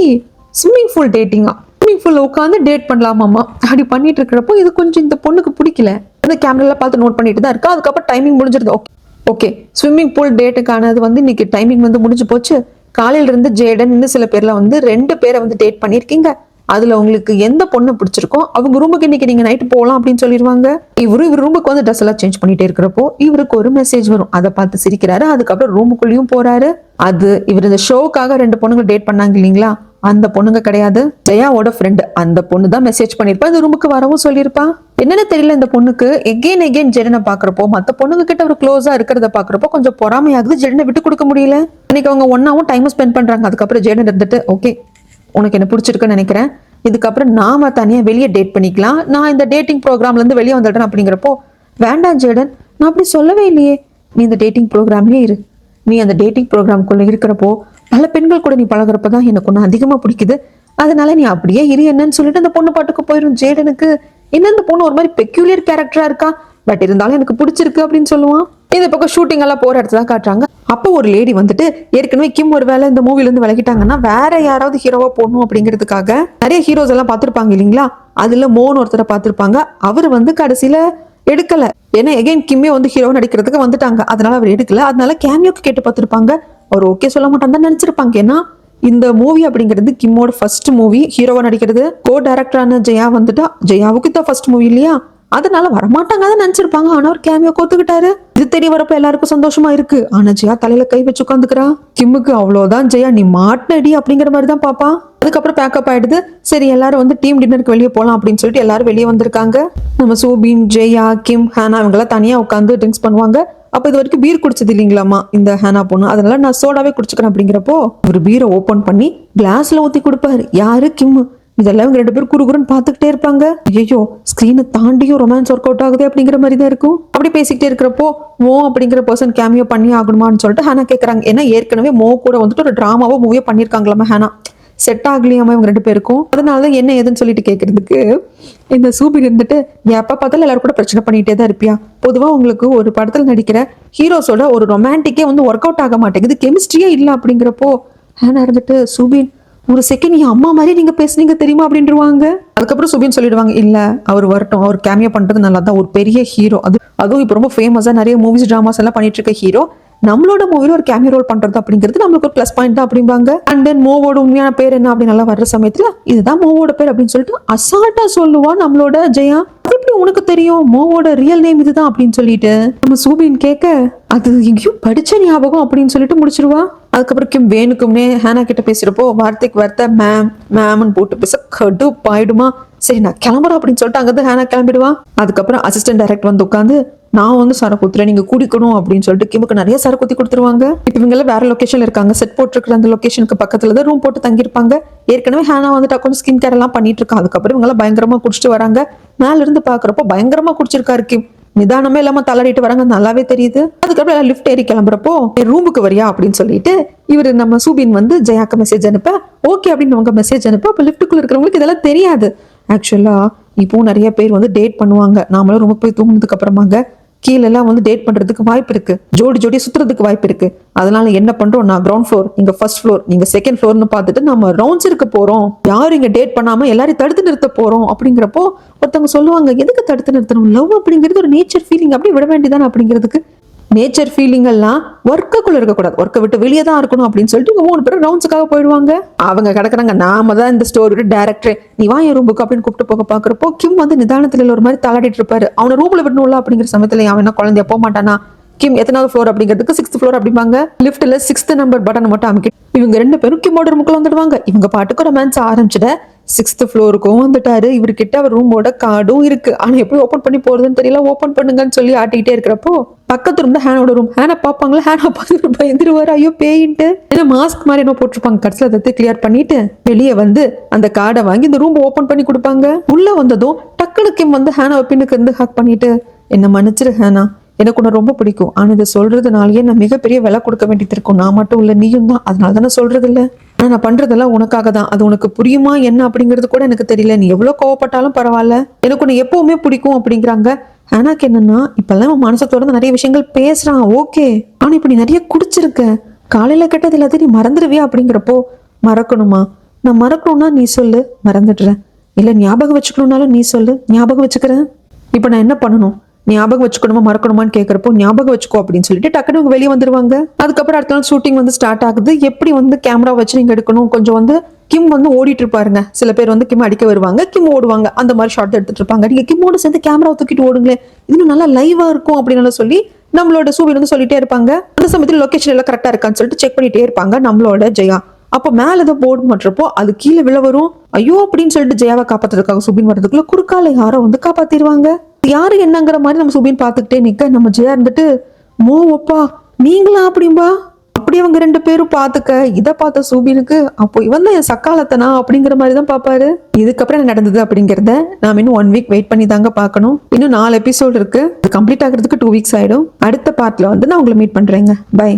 ஸ்விம்மிங் பூல் டேட்டிங்கா, ஸ்விம்மிங் பூல்ல உட்காந்து டேட் பண்ணலாமாமா. அப்படி பண்ணிட்டு இருக்கிறப்போ இது கொஞ்சம் இந்த பொண்ணுக்கு பிடிக்கல. அந்த கேமரால பார்த்து நோட் பண்ணிட்டு தான் இருக்கா. அதுக்கப்புறம் டைமிங் முடிஞ்சிருது. ஓகே ஸ்விம்மிங் பூல் டேட்டுக்கானது வந்து இன்னைக்கு டைமிங் வந்து முடிஞ்சு போச்சு. காலையில இருந்து ஜேடன் இன்னும் சில பேர்ல வந்து 2 பேரை வந்து டேட் பண்ணிருக்கீங்க. அதுல உங்களுக்கு எந்த பொண்ணு பிடிச்சிருக்கோ அவங்க ரூமுக்கு இன்னைக்கு நீங்க நைட்டு போகலாம் அப்படின்னு சொல்லிடுவாங்க. இவர் ரூமுக்கு வந்து ட்ரெஸ் எல்லாம் சேஞ்ச் பண்ணிட்டே இருக்கிறப்போ இவருக்கு ஒரு மெசேஜ் வரும். அதை பார்த்து சிரிக்கிறாரு. அதுக்கப்புறம் ரூமுக்குள்ளேயும் போறாரு. அது இவர் இந்த ஷோக்காக 2 பொண்ணுங்க டேட் பண்ணாங்க இல்லைங்களா, அந்த பொண்ணுங்க கிடையாது, ஜெயாவோட ஃப்ரெண்டு. அந்த பொண்ணு தான் மெசேஜ் பண்ணிருப்பா, இந்த ரூமுக்கு வரவும் சொல்லியிருப்பா. என்னன்னு தெரியல இந்த பொண்ணுக்கு. எகெயின் ஜெடனை பாக்குறப்போ, மத்த பொண்ணுங்க கிட்ட ஒரு க்ளோஸா இருக்கிறத பாக்குறப்போ கொஞ்சம் பொறாமையாகுது. ஜெடனை விட்டு கொடுக்க முடியல. இன்னைக்கு அவங்க ஒன்னாவும் டைம் ஸ்பெண்ட் பண்றாங்க. அதுக்கப்புறம் ஜெடன் இருந்துட்டு, ஓகே உனக்கு என்ன பிடிச்சிருக்குன்னு நினைக்கிறேன், இதுக்கப்புறம் நாம தனியா வெளியே டேட் பண்ணிக்கலாம், நான் இந்த டேட்டிங் ப்ரோக்ராம்ல இருந்து வெளியே வந்துடுறேன் அப்படிங்கிறப்போ, வேண்டாம் ஜெடன் நான் அப்படி சொல்லவே இல்லையே, நீ இந்த டேட்டிங் ப்ரோக்ராம்லயே இரு. நீ அந்த டேட்டிங் ப்ரோக்ராம்குள்ள இருக்கிறப்போ பல பெண்கள் கூட நீ பழகுறப்பதான் எனக்கு ஒன்று அதிகமா பிடிக்குது, அதனால நீ அப்படியே இரு என்னன்னு சொல்லிட்டு அந்த பொண்ணு பாட்டுக்கு போயிடும். ஜேடனுக்கு என்ன இந்த பொண்ணு ஒரு மாதிரி பெக்யூலியர் கேரக்டரா இருக்கா, பட் இருந்தாலும் எனக்கு பிடிச்சிருக்கு அப்படின்னு சொல்லுவான். இந்த பக்கம் ஷூட்டிங் எல்லாம் போற இடத்துல காட்டுறாங்க. அப்போ ஒரு லேடி வந்துட்டு ஏற்கனவே கிம் ஒரு வேலை இந்த மூவில இருந்து விலகிட்டாங்கன்னா வேற யாராவது ஹீரோவா போடணும் அப்படிங்கிறதுக்காக நிறைய ஹீரோஸ் எல்லாம் பார்த்திருப்பாங்க இல்லைங்களா, அதுல மோன் ஒருத்தரை பார்த்திருப்பாங்க. அவர் வந்து கடைசியில எடுக்கல. ஏன்னா எகைன் கிம்மே வந்து ஹீரோ நடிக்கிறதுக்கு வந்துட்டாங்க, அதனால அவர் எடுக்கல. அதனால கேமியோக்கு கேட்டு பார்த்திருப்பாங்க. அவர் ஓகே சொல்ல மாட்டான் தான் நினைச்சிருப்பாங்க. ஏன்னா இந்த மூவி அப்படிங்கிறது கிம்மோட ஃபர்ஸ்ட் மூவி, ஹீரோவா நடிக்கிறது. கோ டைரக்டரான ஜெயா வந்துட்டா, ஜெயாவுக்கு தான் ஃபர்ஸ்ட் மூவி இல்லையா, அதனால வரமாட்டாங்க தான் நினைச்சிருப்பாங்க. ஆனா அவர் கேமியோ கோத்துக்கிட்டாரு. இது தெரிய வரப்ப எல்லாருக்கும் சந்தோஷமா இருக்கு. ஆனா ஜெயா தலையில கை வச்சு உட்காந்துக்கிறா. கிம்முக்கு அவ்வளவுதான், ஜெயா நீ மாட்டினடி அப்படிங்கிற மாதிரி தான் பாப்பா. அதுக்கப்புறம் பேக்கப் ஆயிடுது. சரி எல்லாரும் வந்து டீம் டின்னருக்கு வெளியே போலாம் அப்படின்னு சொல்லிட்டு எல்லாரும் வெளியே வந்திருக்காங்க. நம்ம சூபின், ஜெயா, கிம், ஹேனா இவங்கெல்லாம் தனியா உட்காந்து ட்ரிங்க்ஸ் பண்ணுவாங்க. அப்ப இது வரைக்கும் பீர் குடிச்சது இல்லைங்களாமா இந்த ஹேனா பொண்ணு, அதனால நான் சோடாவே குடிச்சுக்கிறேன் அப்படிங்கிறப்போ ஒரு பீரை ஓபன் பண்ணி கிளாஸ்ல ஊத்தி கொடுப்பாரு. யாரு, கிம். இதெல்லாம் இவங்க 2 பேரும் குறுகுறுன்னு பாத்துக்கிட்டே இருப்பாங்க. ஐயோ ஸ்கிரீனை தாண்டியும் ரொமான்ஸ் ஒர்க் அவுட் ஆகுது அப்படிங்கிற மாதிரி தான் இருக்கும். அப்படி பேசிக்கிட்டே இருக்கிறப்போ மோ அப்படிங்கிற பர்சன் கேமியோ பண்ணி ஆகணுமான்னு சொல்லிட்டு ஹேனா கேட்கறாங்க. ஏன்னா ஏற்கனவே மோ கூட வந்துட்டு ஒரு டிராமாவோ மூவியோ பண்ணிருக்காங்களாமா. ஹேனா செட் ஆகலையாமா இவங்க 2 பேருக்கும். அதனாலதான் என்ன ஏதுன்னு சொல்லிட்டு கேட்கறதுக்கு இந்த சூபின் இருந்துட்டு, எப்ப பார்த்தாலும் எல்லாரும் கூட பிரச்சனை பண்ணிட்டே தான் இருப்பியா, பொதுவா உங்களுக்கு ஒரு படத்துல நடிக்கிற ஹீரோஸோட ஒரு ரொமான்டிக்கே வந்து ஒர்க் அவுட் ஆக மாட்டேங்குது, கெமிஸ்ட்ரியே இல்லை அப்படிங்கிறப்போ ஹேனா இருந்துட்டு, சூபின் ஒரு செகண்ட் நீ அம்மா மாதிரி நீங்க பேசுனீங்க தெரியுமா அப்படின்ட்டுருவாங்க. அதுக்கப்புறம் சுபின் சொல்லிடுவாங்க, இல்ல அவர் வரட்டும், அவர் கேமியோ பண்றது நல்லா தான், ஒரு பெரிய ஹீரோ, அதுவும் இப்போ ரொம்ப ஃபேமஸா நிறைய மூவிஸ் டிராமாஸ் எல்லாம் பண்ணிட்டு இருக்க ஹீரோ, நம்மளோட மூவில ஒரு கேமியோ ரோல் பண்றது அப்படிங்கிறது நம்மளுக்கு ஒரு பிளஸ் பாயிண்ட் தான் அப்படிம்பாங்க. அண்ட் தென் மோவோட உண்மையான பேர் என்ன அப்படின்னு நல்லா வர்ற சமயத்துல இதுதான் மோவோட பேர் அப்படின்னு சொல்லிட்டு அசால்ட்டா சொல்லுவா நம்மளோட ஜெயா. எப்படி உனக்கு தெரியும் மோவோட ரியல் நேம் இதுதான் அப்படின்னு சொல்லிட்டு நம்ம சூபின் கேட்க, அது எங்கேயும் படிச்ச ஞாபகம் அப்படின்னு சொல்லிட்டு முடிச்சிருவா. அதுக்கப்புறம் கிம் வேணுக்கும்னே ஹேனா கிட்ட பேசுறப்போ வார்த்தைக்கு வார்த்தை மேம்னு போட்டு பேச கடுப்பாயிடுமா. சரி நான் கிளம்புறேன் அப்படின்னு சொல்லிட்டு அங்கிருந்து ஹேனா கிளம்பிடுவா. அதுக்கப்புறம் அசிஸ்டன்ட் டைரக்டர் வந்து உட்காந்து, நான் வந்து சரக்கு ஊத்துறேன் நீங்க குடிக்கணும் அப்படின்னு சொல்லிட்டு கிமுக்கு நிறைய சரக்கு ஊத்தி கொடுத்துருவாங்க. இப்போ இவங்க எல்லாம் வேற லொகேஷன்ல இருக்காங்க. செட் போட்டுருக்கிற அந்த லொகேஷனுக்கு பக்கத்துல தான் ரூம் போட்டு தங்கியிருப்பாங்க. ஏற்கனவே ஹேனா வந்துட்டு கொஞ்சம் ஸ்கின் கேர் எல்லாம் பண்ணிட்டு இருக்கா. அதுக்கப்புறம் இவங்க எல்லாம் பயங்கரமா குடிச்சிட்டு வராங்க. மேல இருந்து பாக்குறப்போ பயங்கரமா குடிச்சிருக்காரு கிம். நிதானமே இல்லாம தள்ளாடிட்டு வராங்க, நல்லாவே தெரியுது. அதுக்கப்புறம் எல்லாம் லிஃப்ட் ஏறி கிளம்புறப்போ ரூமுக்கு வரியா அப்படின்னு சொல்லிட்டு இவர் நம்ம சூபின் வந்து ஜெயாக்கு மெசேஜ் அனுப்ப, ஓகே அப்படின்னு அவங்க மெசேஜ் அனுப்ப. அப்ப லிஃப்ட்டுக்குள்ள இருக்கிறவங்களுக்கு இதெல்லாம் தெரியாது. ஆக்சுவலா இப்போ நிறைய பேர் வந்து டேட் பண்ணுவாங்க. நாமளும் ரூமுக்கு போய் தூங்கினதுக்கு அப்புறமாங்க கீழே எல்லாம் வந்து டேட் பண்றதுக்கு வாய்ப்பு இருக்கு, ஜோடி சுத்துறதுக்கு வாய்ப்பு இருக்கு. அதனால என்ன பண்றோம், நான் கிரவுண்ட் ஃப்ளோர், நீங்க ஃபர்ஸ்ட் ஃப்ளோர், நீங்க செகண்ட் ஃப்ளோர்னு பார்த்துட்டு நம்ம ரவுண்ட்ஸ் இருக்க போறோம், யாரும் இங்க டேட் பண்ணாம எல்லாரையும் தடுத்து நிறுத்த போறோம். அப்படிங்கிறப்போ ஒருத்தவங்க சொல்லுவாங்க, எதுக்கு தடுத்து நிறுத்தணும், லவ் அப்படிங்கிறது ஒரு நேச்சர் ஃபீலிங், அப்படி விட வேண்டியதானே. அப்படிங்கிறதுக்கு நேச்சர் ஃபீலிங் எல்லாம் ஒர்க்குள்ள இருக்கக்கூடாது, ஒர்க்கை விட்டு வெளியே தான் இருக்கணும் அப்படின்னு சொல்லிட்டு இவங்க 3 பேரும் ரவுண்ட்ஸுக்காக போயிடுவாங்க. அவங்க கிடக்குறாங்க, நாம தான் இந்த ஸ்டோரியோட டேரக்டர், நீ வா என் ரூமுக்கு அப்படின்னு கூப்பிட்டு போக பாக்குறப்போ கிம் வந்து நிதானத்துல ஒரு மாதிரி தலாடிட்டு இருப்பாரு. அவனை ரூம்ல விடணும்ல அப்படிங்கிற சமயத்துல அவன் என்ன குழந்தைய போக மாட்டானா. கிம் எத்தனாவது ஃப்ளோர் அப்படிங்கிறதுக்கு 6th ஃப்ளோர் அப்படிம்பாங்க. லிஃப்ட்ல 6th நம்பர் பட்டனை மட்டும் அமைக்கிட்டு இவங்க 2 பேரும் கிம்மோட ரூமுக்குள்ள வந்துடுவாங்க. இவங்க பாட்டுக்கு ரொமான்ஸ் ஆரம்பிச்சிட 6th ஃப்ளோருக்கும் வந்துட்டாரு. இவர்கிட்ட அவர் ரூமோட கார்டும் இருக்கு. ஆனா எப்படி ஓபன் பண்ணி போறதுன்னு தெரியல. ஓபன் பண்ணுங்கன்னு சொல்லி ஆட்டிக்கிட்டே இருக்கிறப்போ பக்கத்து ரூம் தான் ஹேனோட ரூம். ஹேனை பார்ப்பாங்களா, ஹேனை பார்த்து பயந்துருவாரு, ஐயோ பேயின்ட்டு. ஏன்னா மாஸ்க் மாதிரி என்ன போட்டிருப்பாங்க. கடைசியில் அதை கிளியர் பண்ணிட்டு வெளியே வந்து அந்த கார்டை வாங்கி இந்த ரூம் ஓபன் பண்ணி கொடுப்பாங்க. உள்ள வந்ததும் டக்குனு கிம் வந்து ஹேனா பின்னுக்கு இருந்து ஹக் பண்ணிட்டு, என்ன மன்னிச்சிரு ஹேனா, எனக்கு உன்னை ரொம்ப பிடிக்கும், ஆனா இதை சொல்றதுனாலயே நான் மிகப்பெரிய விலை கொடுக்க வேண்டியது இருக்கும். நான் மட்டும் இல்ல, நீயும் தான். அதனால தான் நான் சொல்றது இல்ல. ஆனா நான் பண்றதெல்லாம் உனக்காக தான். அது உனக்கு புரியுமா என்ன அப்படிங்கிறது கூட எனக்கு தெரியல. நீ எவ்வளவு கோவப்பட்டாலும் பரவாயில்ல, எனக்கு உன்னை எப்பவுமே பிடிக்கும் அப்படிங்கிறாங்க. ஆனாக்கு என்னன்னா, இப்பெல்லாம் மனசை தொடர்ந்து நிறைய விஷயங்கள் பேசுறான், ஓகே. ஆனா இப்ப நீ நிறைய குடிச்சிருக்க, காலையில கெட்டது எல்லாத்தையும் நீ மறந்துடுவியா அப்படிங்கிறப்போ, மறக்கணுமா, நான் மறக்கணும்னா நீ சொல்லு, மறந்துடுறேன். இல்ல ஞாபகம் வச்சுக்கணும்னாலும் நீ சொல்லு, ஞாபகம் வச்சுக்கிறேன். இப்ப நான் என்ன பண்ணணும், ஞாபகம் வச்சுக்கணுமா மறக்கணுமான்னு கேட்கறப்போ ஞாபகம் வச்சுக்கோ அப்படின்னு சொல்லிட்டு டக்குனு வெளியே வந்துருவாங்க. அதுக்கப்புறம் அடுத்த நாள் ஷூட்டிங் வந்து ஸ்டார்ட் ஆகுது. எப்படி வந்து கேமரா வச்சு நீங்க எடுக்கணும், கொஞ்சம் வந்து கிம் வந்து ஓடிட்டு இருப்பாருங்க. சில பேர் வந்து கிம் அடிக்க வருவாங்க, கிம் ஓடுவாங்க, அந்த மாதிரி ஷார்ட் எடுத்துட்டு இருப்பாங்க. நீங்க கிம்மோட சேர்ந்து கேமரா தூக்கிட்டு ஓடுங்களேன், இன்னும் நல்லா லைவா இருக்கும் அப்படின்னு சொல்லி நம்மளோட சூவி வந்து சொல்லிட்டே இருப்பாங்க. அந்த சமயத்தில் லொகேஷன் எல்லாம் கரெக்டா இருக்கான்னு சொல்லிட்டு செக் பண்ணிட்டே இருப்பாங்க நம்மளோட ஜெயா. அப்போ மேல ஏதோ போர்டு மாட்டுறப்போ அது கீழே விழ வரும். ஐயோ அப்படின்னு சொல்லிட்டு ஜெயாவை காப்பாத்துறதுக்காக சுபின் வர்றதுக்குள்ள குறுக்கால யாரோ வந்து காப்பாத்திடுவாங்க. யாரு என்னங்கிற மாதிரி நம்ம சுபின் பாத்துக்கிட்டே நிக்க, நம்ம ஜெயா இருந்துட்டு, மோ ஒப்பா நீங்களா அப்படின்பா. அப்படி அவங்க 2 பேரும் பாத்துக்க இதை பார்த்த சுபினுக்கு, அப்போ இவன் தான் என் சக்காலத்தனா அப்படிங்கிற மாதிரி தான் பாப்பாரு. இதுக்கப்புறம் என்ன நடந்தது அப்படிங்கறத நாம இன்னும் 1 வீக் வெயிட் பண்ணி தாங்க பார்க்கணும். இன்னும் 4 எபிசோடு இருக்கு. அது கம்ப்ளீட் ஆகிறதுக்கு 2 வீக்ஸ் ஆயிடும். அடுத்த பார்ட்ல வந்து நான் உங்களை மீட் பண்றேங்க. பை.